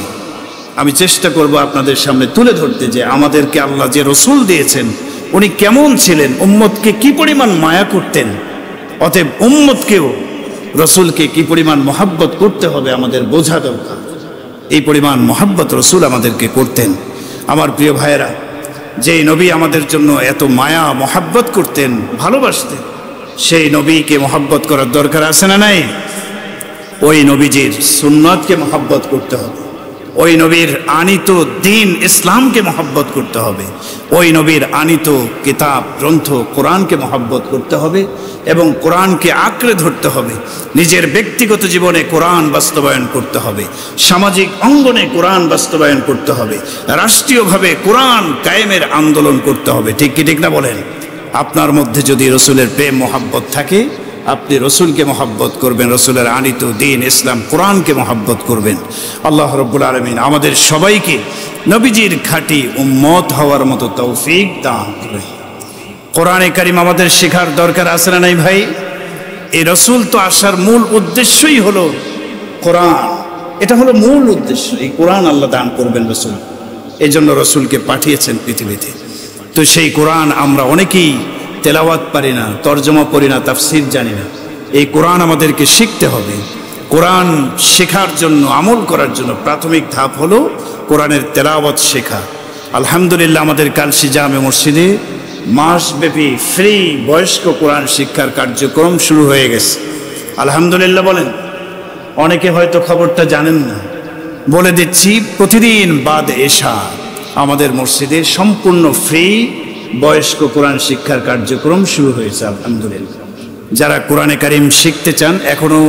আমি চেষ্টা করব আপনাদের সামনে তুলে ধরতে যে আমাদেরকে আল্লাহ যে রসুল দিয়েছেন উনি কেমন ছিলেন, উম্মতকে কি পরিমাণ মায়া করতেন, অতএব উম্মতকেও রসুলকে কি পরিমাণ মহাব্বত করতে হবে আমাদের বোঝা দরকার। এই পরিমাণ মহাব্বত রসুল আমাদেরকে করতেন। আমার প্রিয় ভাইয়েরা, যেই নবী আমাদের জন্য এত মায়া মহাব্বত করতেন, ভালোবাসতেন, সেই নবীকে মহাব্বত করার দরকার আছে না নাই? ওই নবীজির সুন্নতকে মহাব্বত করতে হবে, ওই নবীর আনিত দ্বীন ইসলামকে মহাব্বত করতে হবে, ওই নবীর আনিত কিতাব গ্রন্থ কোরআনকে মহাব্বত করতে হবে এবং কোরআনকে আঁকড়ে ধরতে হবে। নিজের ব্যক্তিগত জীবনে কোরআন বাস্তবায়ন করতে হবে, সামাজিক অঙ্গনে কোরআন বাস্তবায়ন করতে হবে, রাষ্ট্রীয়ভাবে কোরআন কায়েমের আন্দোলন করতে হবে। ঠিক কি ঠিক না বলেন? আপনার মধ্যে যদি রসুলের প্রেম মহাব্বত থাকে, আপনি রসুলকে মহাব্বত করবেন, রসুলের আনিত দ্বীন ইসলাম কোরআনকে মহাব্বত করবেন। আল্লাহ রাব্বুল আলামিন আমাদের সবাইকে নবীজির খাঁটি উম্মত হওয়ার মতো তৌফিক দান করেন। কোরআনে কারীম আমাদের শেখার দরকার আছে না নাই ভাই? এই রসুল তো আসার মূল উদ্দেশ্যই হলো কোরআন, এটা হলো মূল উদ্দেশ্য। এই কোরআন আল্লাহ দান করবেন রসুল, এই জন্য রসুলকে পাঠিয়েছেন পৃথিবীতে। তো সেই কোরআন আমরা অনেকেই তেলাওয়াত পারি না, তর্জমা পড়ি না, তাফসীর জানি না। এই কোরআন আমাদেরকে শিখতে হবে। কোরআন শেখার জন্য, আমল করার জন্য প্রাথমিক ধাপ হলো কোরআনের তেলাওয়াত শেখা। আলহামদুলিল্লাহ, আমাদের কালশী জামে মসজিদে মাসব্যাপী ফ্রি বয়স্ক কোরআন শিক্ষার কার্যক্রম শুরু হয়ে গেছে। আলহামদুলিল্লাহ বলেন। অনেকে হয়তো খবরটা জানেন না, বলে দিচ্ছি, প্রতিদিন বাদ এশা আমাদের মসজিদে সম্পূর্ণ ফ্রি বয়স্ক কোরআন শিক্ষার কার্যক্রম শুরু হয়েছে। আলহামদুলিল্লাহ, যারা কোরআনে কারিম শিখতে চান, এখনো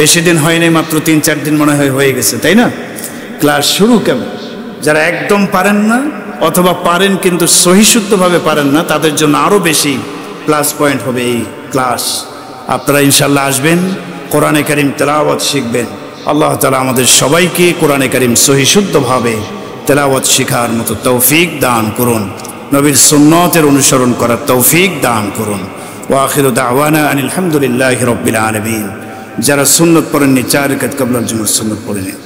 বেশি দিন হয়নি, মাত্র 3-4 দিন মনে হয় হয়ে গেছে, তাই না? ক্লাস শুরু কেমন? যারা একদম পারেন না অথবা পারেন কিন্তু সহিশুদ্ধভাবে পারেন না, তাদের জন্য আরো বেশি প্লাস পয়েন্ট হবে এই ক্লাস। আপনারা ইনশাল্লাহ আসবেন, কোরআনে কারিম তেলাওয়াত শিখবেন। আল্লাহ তাআলা আমাদের সবাইকে কোরআনে কারিম সহিশুদ্ধভাবে তেলাওয়াত শেখার মতো তৌফিক দান করুন, নবীর সুন্নতের অনুসরণ করার তৌফিক দান করুন। ওয়া আখিরু দাওয়ানা আনিল হামদুলিল্লাহি রাব্বিল আলামিন। যারা সুন্নত পড়েননি, 4 রাকাত ক্বাবলাল জুমুর সুন্নত পড়ে নিন।